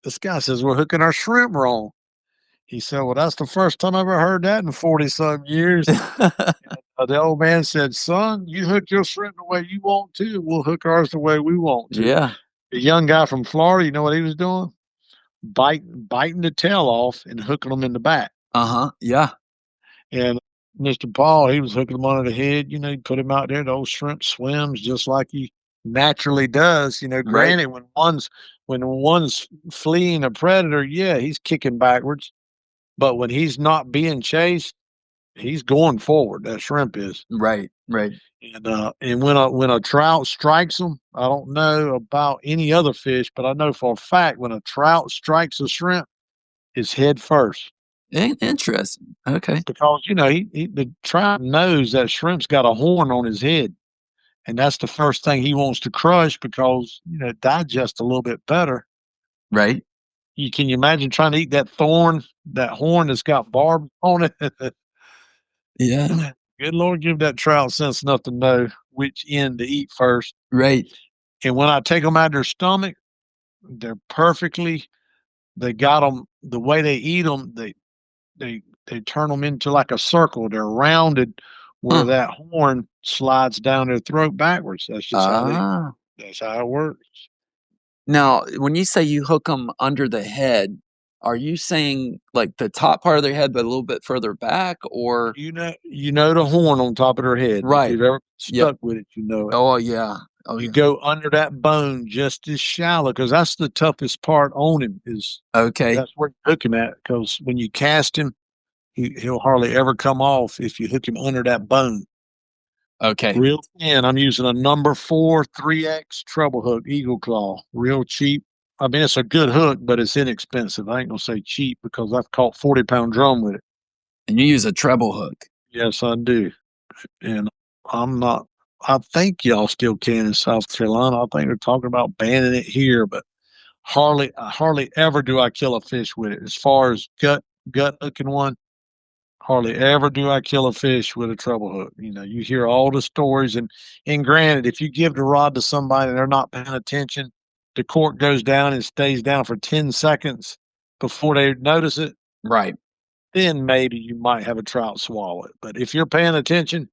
"this guy says we're hooking our shrimp wrong." He said, "Well, that's the first time I ever heard that in 40-some years." The old man said, "Son, you hook your shrimp the way you want to, and we'll hook ours the way we want to." Yeah. The young guy from Florida, you know what he was doing? Biting the tail off and hooking them in the back. Uh-huh. Yeah. And Mr. Paul, he was hooking them under the head. You know, he put him out there. The old shrimp swims just like he naturally does. You know, Right. granted, when one's fleeing a predator, yeah, he's kicking backwards. But when he's not being chased, he's going forward. That shrimp is. Right. Right. And when a trout strikes them, I don't know about any other fish, but I know for a fact when a trout strikes a shrimp, it's head first Interesting. Okay. because the trout knows that shrimp's got a horn on his head, and that's the first thing he wants to crush because it digests a little bit better. Right. Can you imagine trying to eat that horn that's got barbs on it? Yeah. Good Lord, give that trout sense enough to know which end to eat first. Right. And when I take them out of their stomach, they're perfectly. They got them the way they eat them. They turn them into like a circle. They're rounded where Huh. that horn slides down their throat backwards. That's just how they. Ah. That's how it works. Now, when you say you hook them under the head, are you saying like the top part of their head, but a little bit further back, or You know the horn on top of their head. If right? you've ever Yep. stuck with it, you know it. Oh yeah. Oh You yeah. go under that bone just as shallow because that's the toughest part on him. Okay. That's where you hook him at because when you cast him, he'll hardly ever come off if you hook him under that bone. Okay. Real thin. I'm using a number 4 3X treble hook, Eagle Claw. Real cheap. I mean, it's a good hook, but it's inexpensive. I ain't gonna say cheap because I've caught 40-pound drum with it. And you use a treble hook. Yes, I do. And I'm not. I think y'all still can in South Carolina. I think they're talking about banning it here, but hardly ever do I kill a fish with it. As far as gut hooking one, hardly ever do I kill a fish with a treble hook. You hear all the stories, and granted, if you give the rod to somebody and they're not paying attention, the cork goes down and stays down for 10 seconds before they notice it. Right. Then maybe you might have a trout swallow it. But if you're paying attention,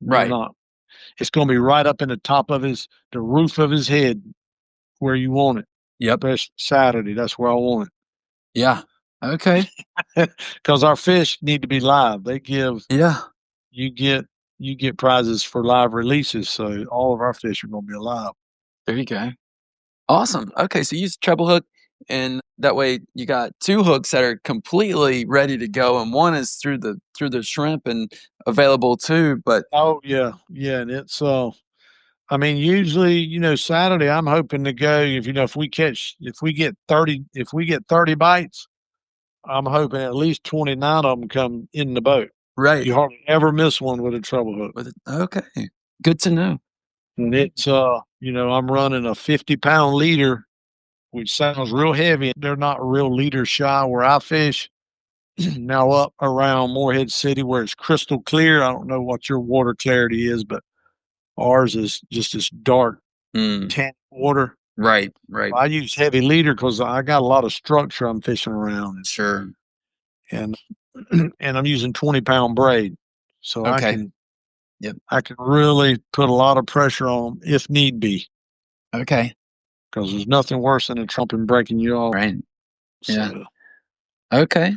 you're Right. not. It's going to be right up in the top of the roof of his head where you want it. Yep. Especially Saturday, that's where I want Yeah. Okay. it. Because our fish need to be live. Yeah. You get prizes for live releases, so all of our fish are going to be alive. There you go. Awesome. Okay, so you use treble hook, and that way you got two hooks that are completely ready to go, and one is through the shrimp and available too. But Oh yeah, and it's I mean, usually, Saturday I'm hoping to go if we get 30 bites, I'm hoping at least 29 of them come in the boat. right. You hardly ever miss one with a treble hook. Okay, good to know. And it's I'm running a 50-pound leader, which sounds real heavy. They're not real leader shy where I fish. Now up around Morehead City where it's crystal clear. I don't know what your water clarity is, but ours is just this dark Mm, tan water. right. Right. I use heavy leader because I got a lot of structure I'm fishing around, Sure. and and I'm using 20-pound braid, so I Okay. can Yep. I can really put a lot of pressure on 'em if need be. Okay. Because there's nothing worse than a trumpet breaking you off. Right. Yeah. So, Okay.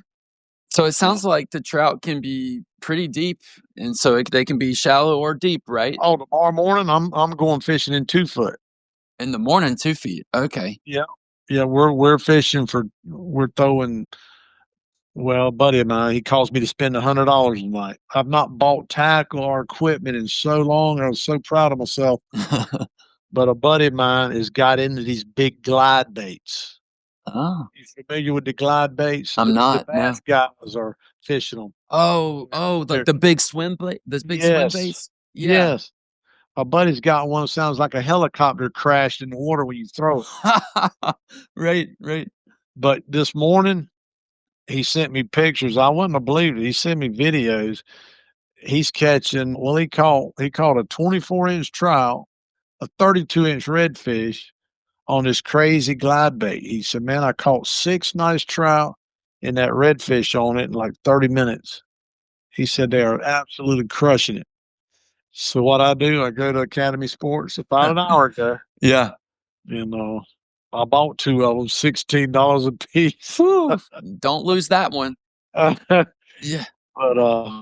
So it uh, sounds like the trout can be pretty deep, and so they can be shallow or deep, right? tomorrow morning I'm going fishing in 2 foot. In the morning, 2 feet. Okay. Yeah, yeah, we're fishing we're throwing. Well, a buddy of mine, he calls me to spend $100 a night. I've not bought tackle or equipment in so long. I was so proud of myself. but a buddy of mine has got into these big glide baits. Oh, You familiar with the glide baits? I'm The not. No. bass guys are fishing them. Oh, like They're the big swim bait, those big swim yes, baits. Yeah. yes. My buddy's got one that sounds like a helicopter crashed in the water when you throw it. Right, right. But this morning he sent me pictures. I wouldn't have believed it. He sent me videos. He's catching. Well, he caught a 24-inch trout, a 32-inch redfish on this crazy glide bait. He said, "Man, I caught 6 nice trout and that redfish on it in like 30 minutes." He said they are absolutely crushing it. So what I do, I go to Academy Sports about an hour ago, Yeah. and I bought 2 of them, $16 a piece. Whew. Don't lose that one. but Yeah. uh,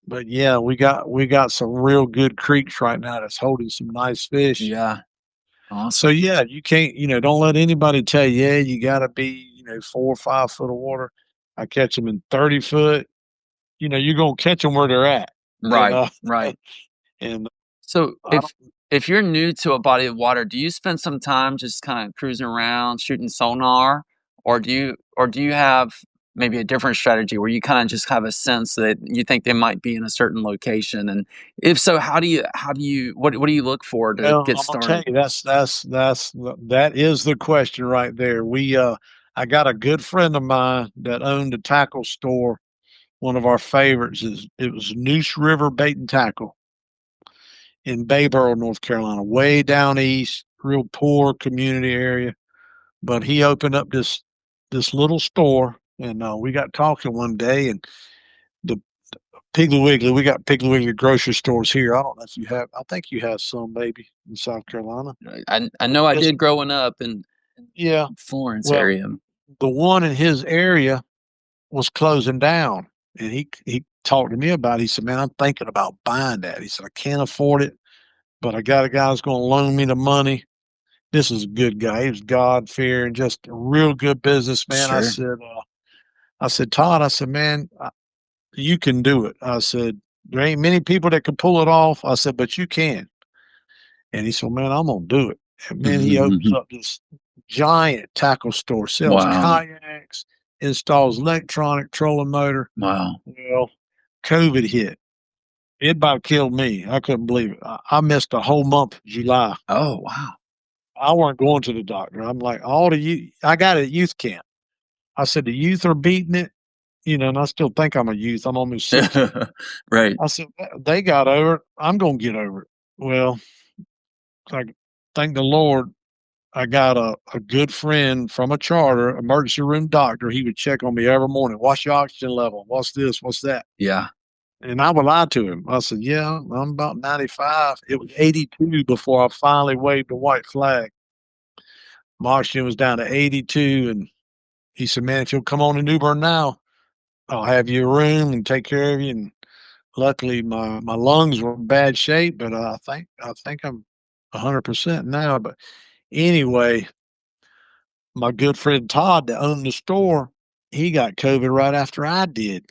but yeah, we got some real good creeks right now that's holding some nice fish. Yeah. So Awesome. yeah, you can't, don't let anybody tell you, yeah, you got to be, 4 or 5 foot of water. I catch them in 30 foot. You're gonna catch them where they're at, and Right, right. and So I don't if you're new to a body of water, do you spend some time just kind of cruising around, shooting sonar, or do you have maybe a different strategy where you kind of just have a sense that you think they might be in a certain location? And if so, what do you look for to well, get I'm gonna tell started? you that is the question right there. I got a good friend of mine that owned a tackle store. One of our favorites is it was Noose River Bait and Tackle in Bayboro, North Carolina, way down east, real poor community area. But he opened up this little store, and we got talking one day, and the Piggly Wiggly. We got Piggly Wiggly grocery stores here. I don't know if you have. I think you have some maybe in South Carolina. I know I This, did growing up in yeah. Florence Well, area. the one in his area was closing down, and he talked to me about it. He said, "Man, I'm thinking about buying that." He said, "I can't afford it, but I got a guy who's going to loan me the money." This is a good guy. He was God fearing, just a real good businessman. Sure. I said, Todd, I said, man, you can do it. I said, there ain't many people that can pull it off. I said, but you can. And he said, man, I'm gonna do it. And man, he opens up this giant tackle store, sells Wow. kayaks, installs electronic trolling motor. Wow. Well, COVID hit. It about killed me. I couldn't believe it. I missed a whole month of July. Oh, wow. I weren't going to the doctor. I'm like, all the youth, I got it at youth camp. I said, the youth are beating it, and I still think I'm a youth. I'm almost 60. Right. I said, they got over it. I'm going to get over it. Well, I thank the Lord. I got a good friend from a charter, emergency room doctor. He would check on me every morning. What's your oxygen level? What's this? What's that? Yeah. And I would lie to him. I said, yeah, I'm about 95. It was 82 before I finally waved the white flag. My oxygen was down to 82. And he said, man, if you'll come on to New Bern now, I'll have you a room and take care of you. And luckily, my lungs were in bad shape, but I think I'm 100% now. But anyway, my good friend Todd that owned the store, he got COVID right after I did.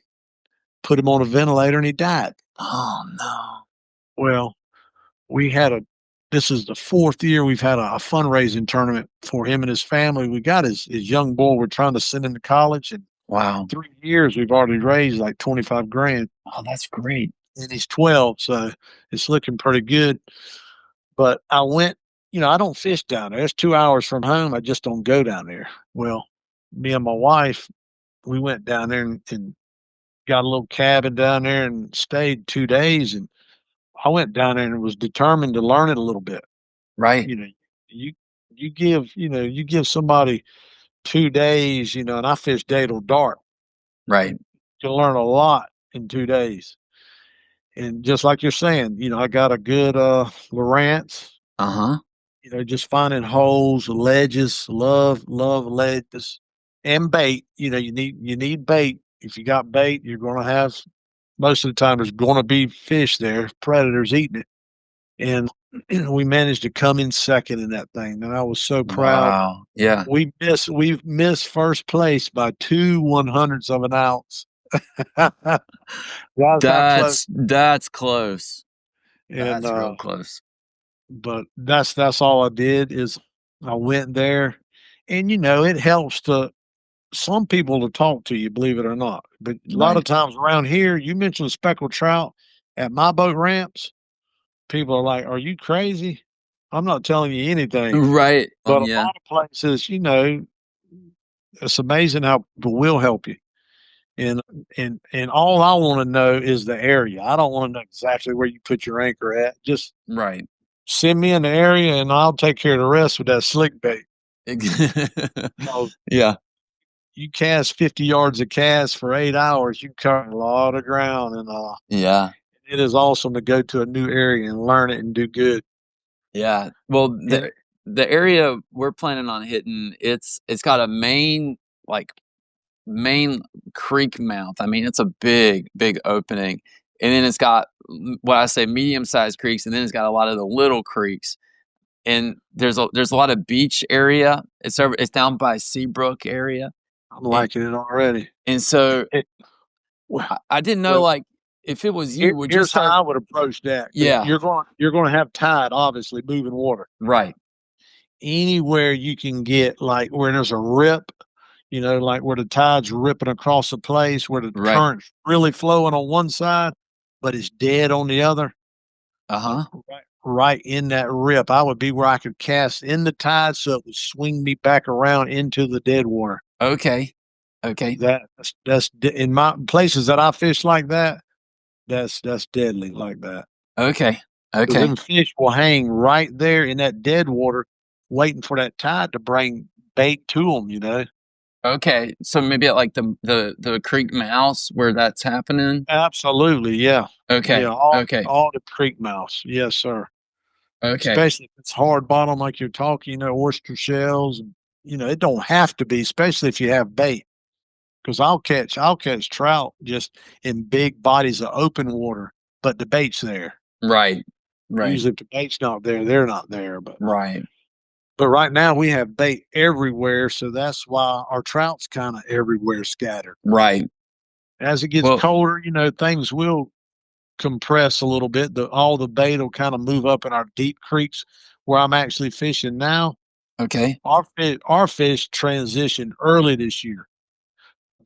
Put him on a ventilator and he died. Oh, no. Well, we had a this is the 4th year we've had a fundraising tournament for him and his family. We got his young boy. We're trying to send him to college, and Wow. 3 years we've already raised like 25 grand, Oh, that's great. and he's 12, so it's looking pretty good. But I went, I don't fish down there. It's 2 hours from home. I just don't go down there. Well, me and my wife, we went down there and got a little cabin down there and stayed 2 days. And I went down there and was determined to learn it a little bit. Right. You know, you you give somebody 2 days, and I fish day till dark. Right. You can learn a lot in 2 days. And just like you're saying, I got a good Lowrance. Uh-huh. Just finding holes, ledges, love ledges, and bait. You need bait. If you got bait, you're going to have most of the time there's going to be fish there, predators eating it, and we managed to come in second in that thing, and I was so proud. Wow. Yeah. We've missed first place by 2/100ths of an ounce. That's how close. That's close. And That's real close. but that's all I did is I went there, and it helps to some people to talk to you, believe it or not. But a lot of Right. times around here, you mentioned speckled trout at my boat ramps. People are like, "Are you crazy?" I'm not telling you anything, Right. but a Yeah. lot of places, it's amazing how people will help you. And and all I want to know is the area. I don't want to know exactly where you put your anchor at. Just Right. send me in the area, and I'll take care of the rest with that slick bait. Because Yeah. you cast 50 yards of cast for 8 hours, you cover a lot of ground, and Yeah. it is awesome to go to a new area and learn it and do good. Yeah. Well, And the area we're planning on hitting, it's got a like main creek mouth. I mean, it's a big opening. And then it's got what I say medium-sized creeks, and then it's got a lot of the little creeks. And there's a lot of beach area. It's down by Seabrook area. I'm And liking it already. and so It, well, I didn't know well, like if it was you, would you here's how start I would approach that because yeah, you're going to have tide, obviously, moving water. right, Anywhere you can get, like where there's a rip, like where the tide's ripping across a place where the right. current's really flowing on one side, but it's dead on the other. Uh-huh. Right in that rip, I would be where I could cast in the tide so it would swing me back around into the dead water. Okay. Okay. That's in my places that I fish like that. That's deadly like that Okay. because Okay. them fish will hang right there in that dead water, waiting for that tide to bring bait to them. Okay. So maybe at like the creek mouse where that's happening. Absolutely, yeah, yeah. Okay. Okay. All the creek mouths, yes, sir. Okay. Especially if it's hard bottom like you're talking, oyster shells. And, it don't have to be, especially if you have bait. Because I'll catch trout just in big bodies of open water, but the bait's there. Right. Right. Usually, if the bait's not there, they're not there. But Right. right now we have bait everywhere, so that's why our trout's kind of everywhere scattered. Right. As it gets Well, colder, things will compress a little bit. All the bait will kind of move up in our deep creeks where I'm actually fishing now. okay. Our fish transitioned early this year.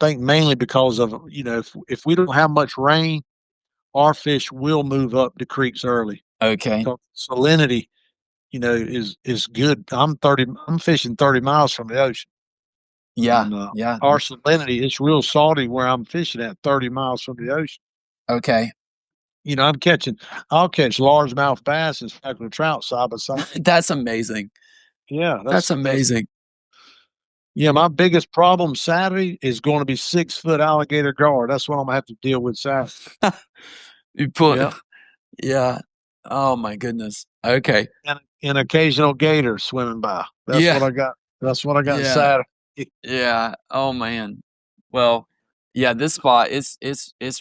I think mainly because of if we don't have much rain, our fish will move up the creeks early. Okay. So salinity, is good. I'm fishing 30 miles from the ocean, Yeah. and Yeah. our salinity it's real salty where I'm fishing at 30 miles from the ocean. Okay. I'll catch largemouth bass and speckled trout side by side. That's amazing. Yeah, That's that's amazing. yeah. My biggest problem Saturday is going to be 6 foot alligator gar. That's what I'm gonna have to deal with Saturday. You put Yeah, yeah. Oh my goodness. Okay. and an occasional gator swimming by. That's Yeah. what I got. That's what I got Yeah. Saturday. Yeah. Oh man. Well, yeah, this spot it's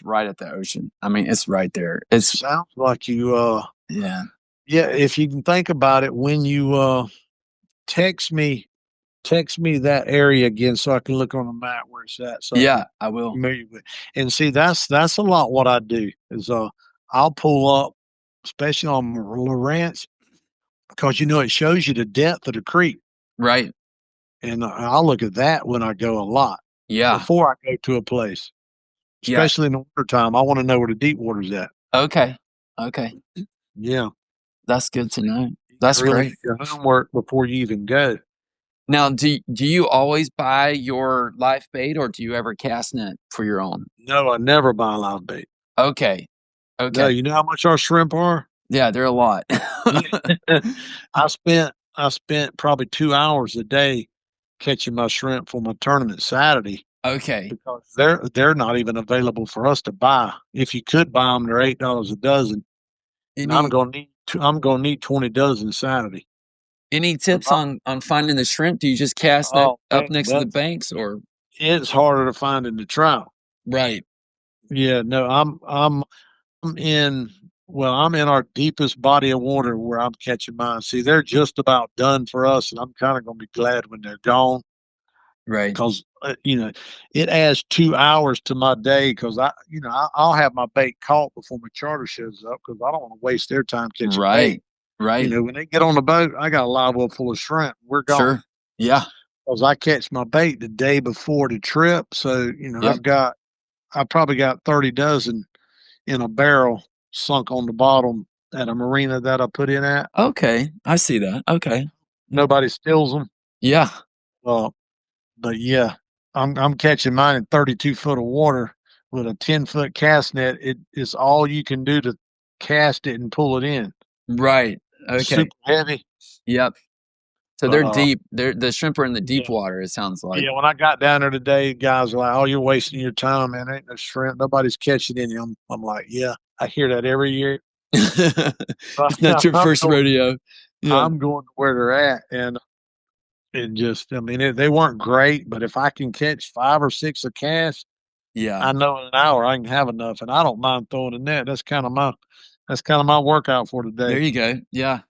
right at the ocean. I mean, it's right there. It's Sounds like you. yeah. Yeah. If you can think about it, when you text me, text me that area again so I can look on the map where it's at, so I Yeah, can I will. familiar with. And see, that's a lot what I do is I'll pull up, especially on Lawrence, because it shows you the depth of the creek, Right. and I'll look at that when I go a lot Yeah. before I go to a place, Yeah. especially in the wintertime. I want to know where the deep water's at. Okay. Okay. Yeah, That's good to know. you can That's really great. do your homework before you even go. Now, do you always buy your live bait or do you ever cast net for your own? No, I never buy live bait. Okay. No, Okay. you know how much our shrimp are? Yeah, they're a lot. Yeah. I spent probably 2 hours a day catching my shrimp for my tournament Saturday Okay. because they're not even available for us to buy. If you could buy them, they're $8 a dozen, and I'm Any gonna need I'm gonna need 20 dozen Saturday. any 'Cause tips on finding the shrimp? Do you just cast that oh up man, next to the that's banks or it's harder to find than the trout. right. Yeah, no, I'm in I'm in our deepest body of water where I'm catching mine. See, they're just about done for us, and I'm kind of gonna be glad when they're gone Right. because it adds 2 hours to my day because I'll have my bait caught before my charter shows up because I don't want to waste their time catching bait. Right. Right. When they get on the boat, I got a live well full of shrimp. We're gone. Sure. Yeah. Because I catch my bait the day before the trip. So, Yep. I probably got 30 dozen in a barrel sunk on the bottom at a marina that I put in at. Okay. I see that. Okay. Nobody steals them. Yeah. Uh, but yeah, I'm catching mine in 32 foot of water with a 10 foot cast net. It's all you can do to cast it and pull it in. Right. Okay. Super heavy. Yep. So But they're deep. They're the shrimp are in the deep yeah, water, it sounds like. yeah. When I got down there today, guys were like, "Oh, you're wasting your time, man. Ain't no shrimp. Nobody's catching any." I'm like, "Yeah, I hear that every year." It's not your first rodeo. Yeah. I'm going to where they're at, and I mean, they weren't great, but if I can catch 5 or 6 a cast, Yeah. I know in an hour I can have enough, and I don't mind throwing a net. That's kind of my workout for There today. you go. Yeah.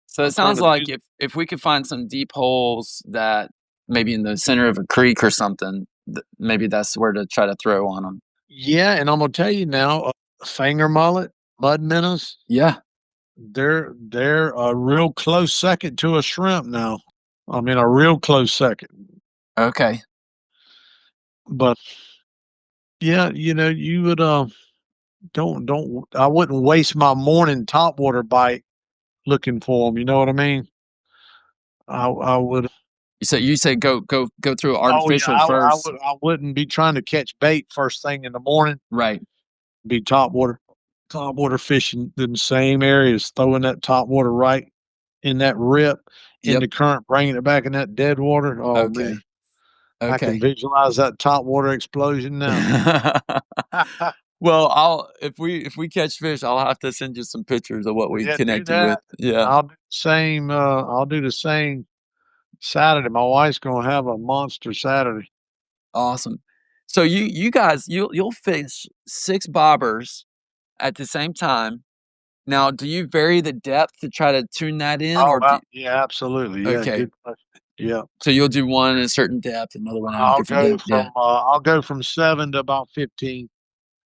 So I it turn sounds the like music. if we could find some deep holes that maybe in the center of a creek or something, maybe that's where to try to throw on them. Yeah, and I'm gonna tell you now, finger mullet, mud minnows, Yeah. they're a real close second to a shrimp now. I mean, a real close second. Okay. But yeah, you would don't I wouldn't waste my morning topwater bite looking for them. You know what I mean? I would. You say go through Oh yeah, artificial first. I wouldn't be trying to catch bait first thing in the morning. Right. Be topwater fishing in the same areas, throwing that topwater right in that rip in Yep. the current, bringing it back in that dead water. Oh man, Okay. I can Okay. visualize that topwater explosion now. Well, I'll if we catch fish, I'll have to send you some pictures of what we Yeah, do connected with. that. Yeah. I'll do the same. I'll do the same Saturday. My wife's gonna have a monster Saturday. Awesome. So you guys you'll fish 6 bobbers at the same time. Now, do you vary the depth to try to tune that in, Oh, or do yeah, absolutely. Yeah, okay, good question. Yeah, so you'll do one at a certain depth, another one at a different depth, yeah. I'll go from 7 to about 15.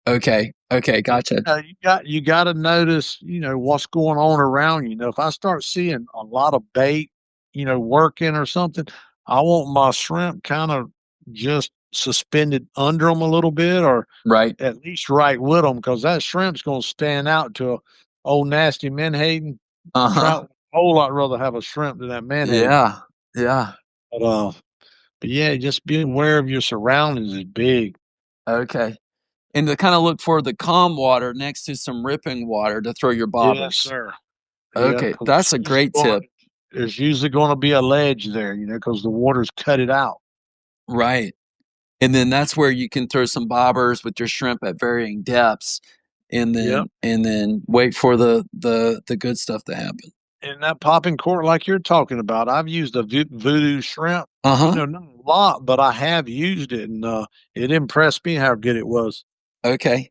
Okay, okay, And, gotcha. you gotta notice, what's going on around you. If I start seeing a lot of bait, working or something, I want my shrimp kind of just suspended under them a little bit, or Right. at least right with them, because that shrimp's gonna stand out to a old nasty menhaden. Uh-huh. Trout would a whole lot rather have a shrimp than that menhaden. Yeah, yeah, But, but yeah, just being aware of your surroundings is big. okay. And to kinda look for the calm water next to some ripping water to throw your Yes, bobbers. sir. Yeah, Okay, because that's a great tip. there's usually gonna be a ledge there, because the water's cut it out. Right. And then that's where you can throw some bobbers with your shrimp at varying depths, and Yep. then wait for the good stuff to happen. And that popping cork like you're talking about, I've used a voodoo shrimp, Uh-huh. not a lot, but I have used it, and, it impressed me how good it was. Okay.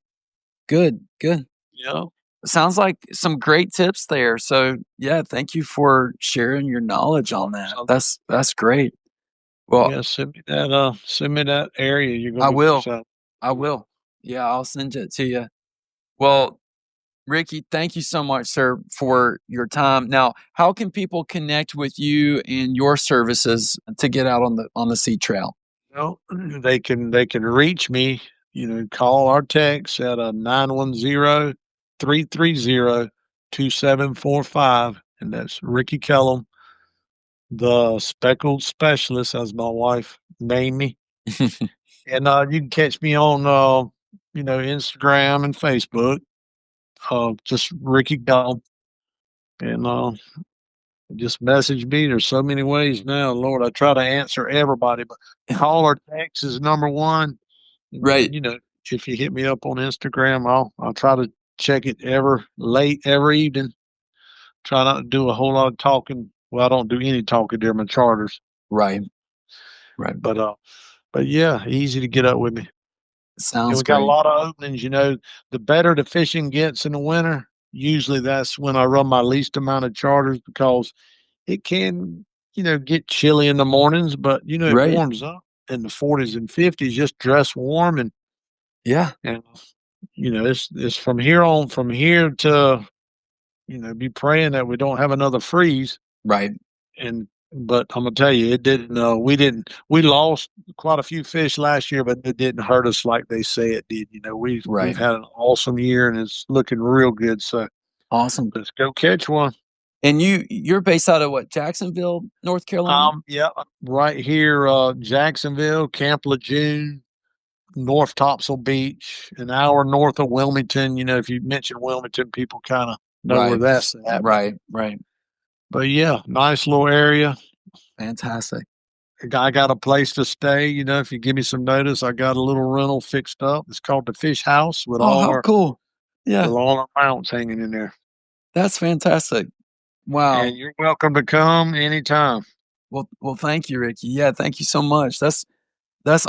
Good, good. You know? Sounds like some great tips there. So, yeah, thank you for sharing your knowledge on that. So, That's great. Well, yeah, send me that area you're I gonna be will. fishing. I will. Yeah, I'll send it to you. Well, Ricky, thank you so much, sir, for your time. Now, how can people connect with you and your services to get out on the sea trail? Well, they can reach me, call or text at a 910-330-2745, and that's Ricky Kellum, the Speckled Specialist, as my wife named me. And you can catch me on Instagram and Facebook. Just Ricky Kellum, and just message me. There's so many ways now. Lord, I try to answer everybody, but call or text is number one. And then, Right. if you hit me up on Instagram, I'll try to check it every evening. Try not to do a whole lot of talking. Well, I don't do any talking during my charters, Right. Right. but yeah, easy to get up with me. And Sounds we got a great. lot of openings. The better the fishing gets in the winter, usually that's when I run my least amount of charters, because it can, get chilly in the mornings, but it Right. warms up in the 40s and 50s. Just dress warm, Yeah. and it's from here to be praying that we don't have another freeze. Right. But I'm gonna tell you, it didn't. We lost quite a few fish last year, but it didn't hurt us like they say it did. We've Right. had an awesome year, and it's looking real good. So Awesome. let's go catch one. And you're based out of what, Jacksonville, North Carolina? Yeah, right here, Jacksonville, Camp Lejeune, North Topsail Beach, an hour north of Wilmington. If you mention Wilmington, people kind of know where Right. that's at. Right. Right. But yeah, nice little area. Fantastic. I got a place to stay. If you give me some notice, I got a little rental fixed up. It's called the Fish House with Oh, how cool. Yeah, all our mounts hanging in there. that's fantastic. Wow. And you're welcome to come anytime. Well, thank you, Ricky. Yeah, thank you so much. That's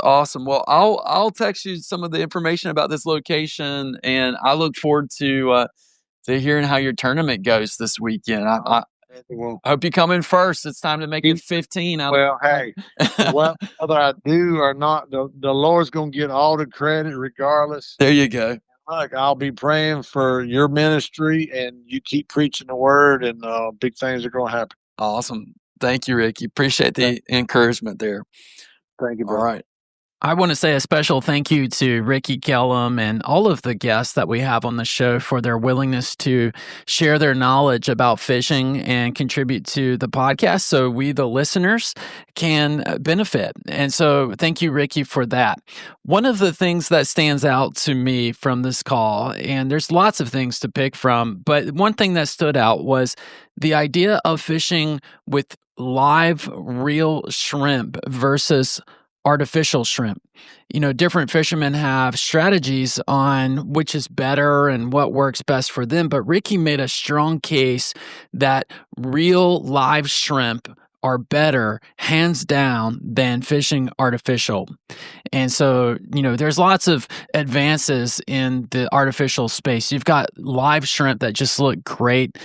awesome. Well, I'll text you some of the information about this location, and I look forward to hearing how your tournament goes this weekend. I Well, hope you come in first. It's time to make it 15 out well, of hey, whether I do or not, the Lord's going to get all the credit regardless. There you go. Look, I'll be praying for your ministry, and you keep preaching the word, and big things are going to happen. Awesome. Thank you, Ricky. Appreciate the encouragement there. Thank you, All bro. right. I want to say a special thank you to Ricky Kellum and all of the guests that we have on the show for their willingness to share their knowledge about fishing and contribute to the podcast so we, the listeners, can benefit. And so thank you, Ricky, for that. One of the things that stands out to me from this call, and there's lots of things to pick from, but one thing that stood out was the idea of fishing with live, real shrimp versus artificial shrimp. Different fishermen have strategies on which is better and what works best for them, but Ricky made a strong case that real live shrimp are better, hands down, than fishing artificial. And so, there's lots of advances in the artificial space. You've got live shrimp that just look great.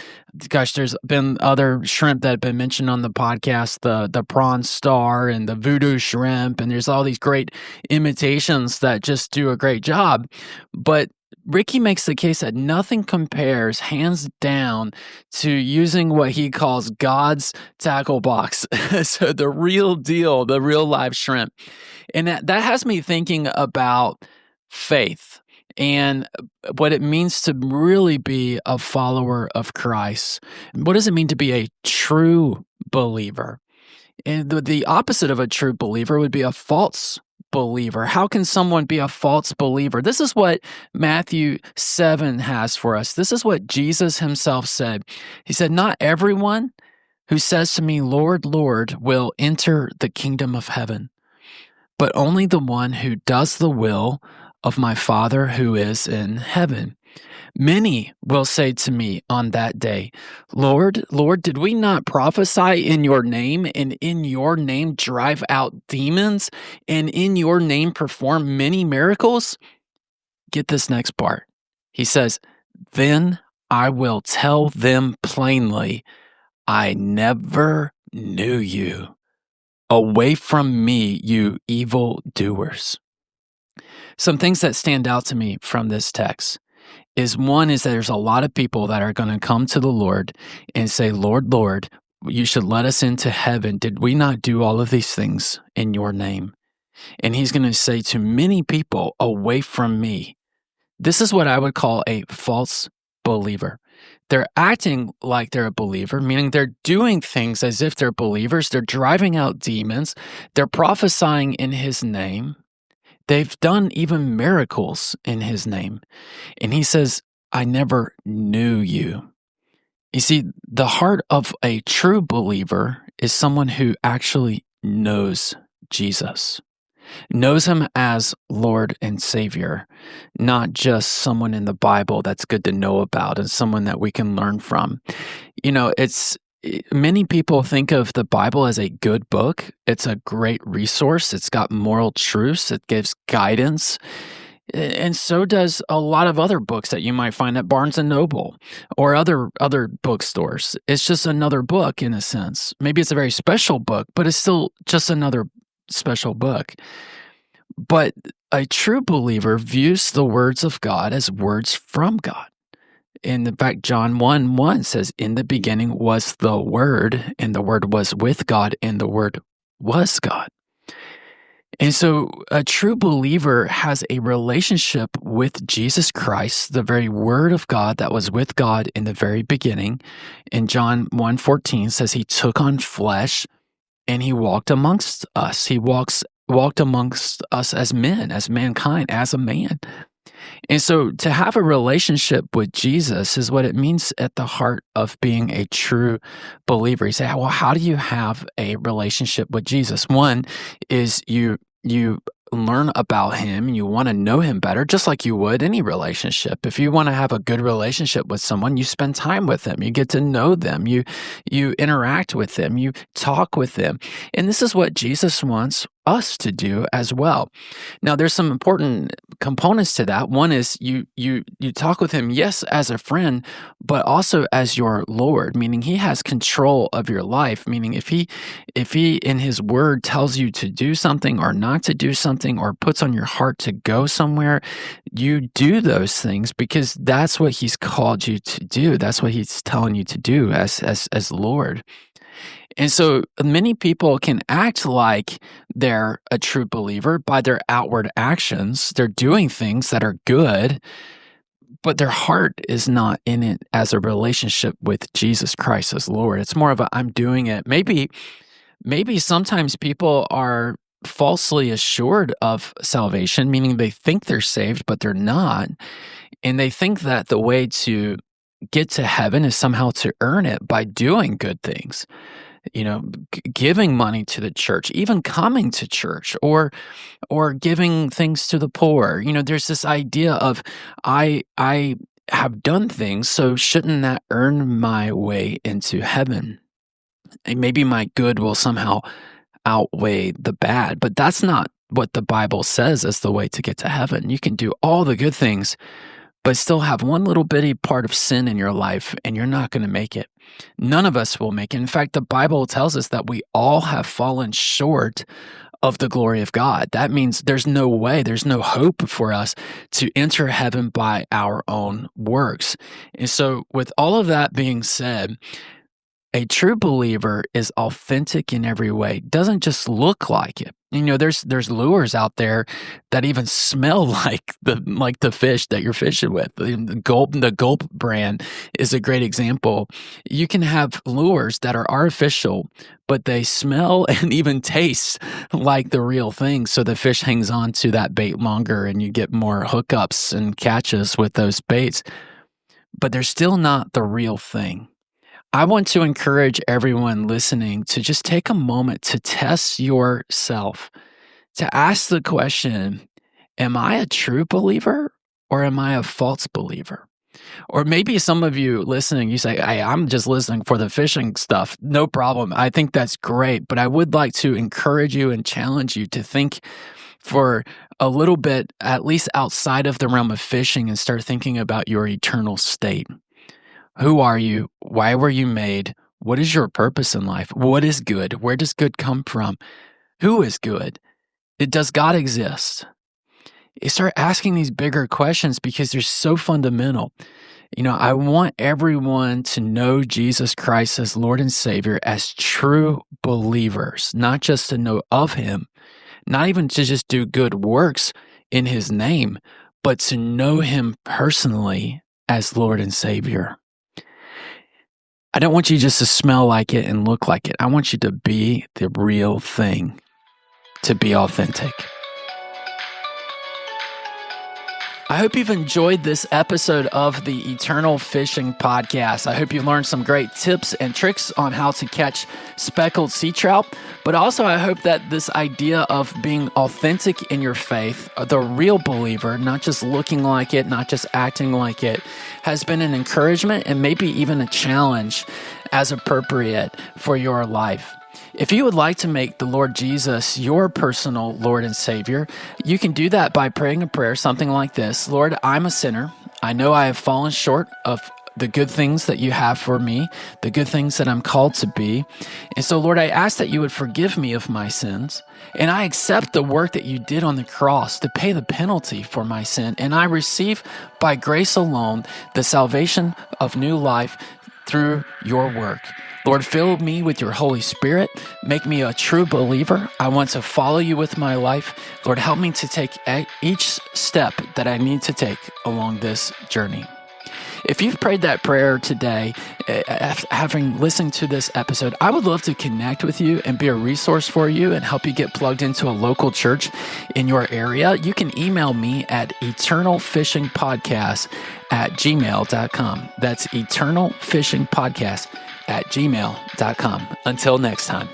Gosh, there's been other shrimp that have been mentioned on the podcast, the prawn star and the voodoo shrimp, and there's all these great imitations that just do a great job. But Ricky makes the case that nothing compares, hands down, to using what he calls God's tackle box. So the real deal, the real live shrimp. And that has me thinking about faith and what it means to really be a follower of Christ. What does it mean to be a true believer? And the opposite of a true believer would be a false believer. How can someone be a false believer? This is what Matthew 7 has for us. This is what Jesus himself said. He said, "Not everyone who says to me, 'Lord, Lord,' will enter the kingdom of heaven, but only the one who does the will of my Father who is in heaven. Many will say to me on that day, 'Lord, Lord, did we not prophesy in your name, and in your name drive out demons, and in your name perform many miracles?'" Get this next part. He says, "Then I will tell them plainly, 'I never knew you. Away from me, you evil doers.'" Some things that stand out to me from this text is one is that there's a lot of people that are going to come to the Lord and say, "Lord, Lord, you should let us into heaven. Did we not do all of these things in your name?" And he's going to say to many people, "Away from me." This is what I would call a false believer. They're acting like they're a believer, meaning they're doing things as if they're believers. They're driving out demons. They're prophesying in his name. They've done even miracles in his name. And he says, "I never knew you." You see, the heart of a true believer is someone who actually knows Jesus, knows him as Lord and Savior, not just someone in the Bible that's good to know about and someone that we can learn from. Many people think of the Bible as a good book. It's a great resource. It's got moral truths. It gives guidance. And so does a lot of other books that you might find at Barnes and Noble or other bookstores. It's just another book in a sense. Maybe it's a very special book, but it's still just another special book. But a true believer views the words of God as words from God. in fact, John 1:1 says, in the beginning was the Word, and the Word was with God, and the Word was God. And so a true believer has a relationship with Jesus Christ, the very Word of God that was with God in the very beginning. In John 1:14 says he took on flesh and he walked amongst us. He walked amongst us as men, as mankind, as a man. And so to have a relationship with Jesus is what it means at the heart of being a true believer. You say, well, how do you have a relationship with Jesus? One is you learn about him and you want to know him better, just like you would any relationship. If you want to have a good relationship with someone, you spend time with them, you get to know them, you interact with them, you talk with them. And this is what Jesus wants us to do as well. Now, there's some important components to that. One is you talk with him, yes, as a friend, but also as your Lord, meaning he has control of your life, meaning if he in his word tells you to do something or not to do something or puts on your heart to go somewhere, you do those things because that's what he's called you to do. That's what he's telling you to do as Lord. And so many people can act like they're a true believer by their outward actions. They're doing things that are good, but their heart is not in it as a relationship with Jesus Christ as Lord. It's more of a, I'm doing it. Maybe sometimes people are falsely assured of salvation, meaning they think they're saved, but they're not. And they think that the way to get to heaven is somehow to earn it by doing good things. Giving money to the church, even coming to church, or giving things to the poor. There's this idea of I have done things, so shouldn't that earn my way into heaven? And maybe my good will somehow outweigh the bad, but that's not what the Bible says as the way to get to heaven. You can do all the good things, but still have one little bitty part of sin in your life, and you're not going to make it. None of us will make it. In fact, the Bible tells us that we all have fallen short of the glory of God. That means there's no way, there's no hope for us to enter heaven by our own works. And so with all of that being said, a true believer is authentic in every way, doesn't just look like it. There's lures out there that even smell like the fish that you're fishing with. The Gulp brand is a great example. You can have lures that are artificial, but they smell and even taste like the real thing. So the fish hangs on to that bait longer and you get more hookups and catches with those baits. But they're still not the real thing. I want to encourage everyone listening to just take a moment to test yourself, to ask the question, am I a true believer or am I a false believer? Or maybe some of you listening, you say, hey, I'm just listening for the fishing stuff. No problem. I think that's great. But I would like to encourage you and challenge you to think for a little bit, at least outside of the realm of fishing, and start thinking about your eternal state. Who are you? Why were you made? What is your purpose in life? What is good? Where does good come from? Who is good? Does God exist? You start asking these bigger questions because they're so fundamental. I want everyone to know Jesus Christ as Lord and Savior as true believers, not just to know of him, not even to just do good works in his name, but to know him personally as Lord and Savior. I don't want you just to smell like it and look like it. I want you to be the real thing, to be authentic. I hope you've enjoyed this episode of the Eternal Fishing Podcast. I hope you learned some great tips and tricks on how to catch speckled sea trout, but also I hope that this idea of being authentic in your faith, the real believer, not just looking like it, not just acting like it, has been an encouragement and maybe even a challenge as appropriate for your life. If you would like to make the Lord Jesus your personal Lord and Savior, you can do that by praying a prayer something like this. Lord, I'm a sinner. I know I have fallen short of the good things that you have for me, the good things that I'm called to be. And so, Lord, I ask that you would forgive me of my sins. And I accept the work that you did on the cross to pay the penalty for my sin. And I receive by grace alone the salvation of new life through your work. Lord, fill me with your Holy Spirit. Make me a true believer. I want to follow you with my life. Lord, help me to take each step that I need to take along this journey. If you've prayed that prayer today, having listened to this episode, I would love to connect with you and be a resource for you and help you get plugged into a local church in your area. You can email me at eternalfishingpodcast@gmail.com. That's eternalfishingpodcast@gmail.com. Until next time.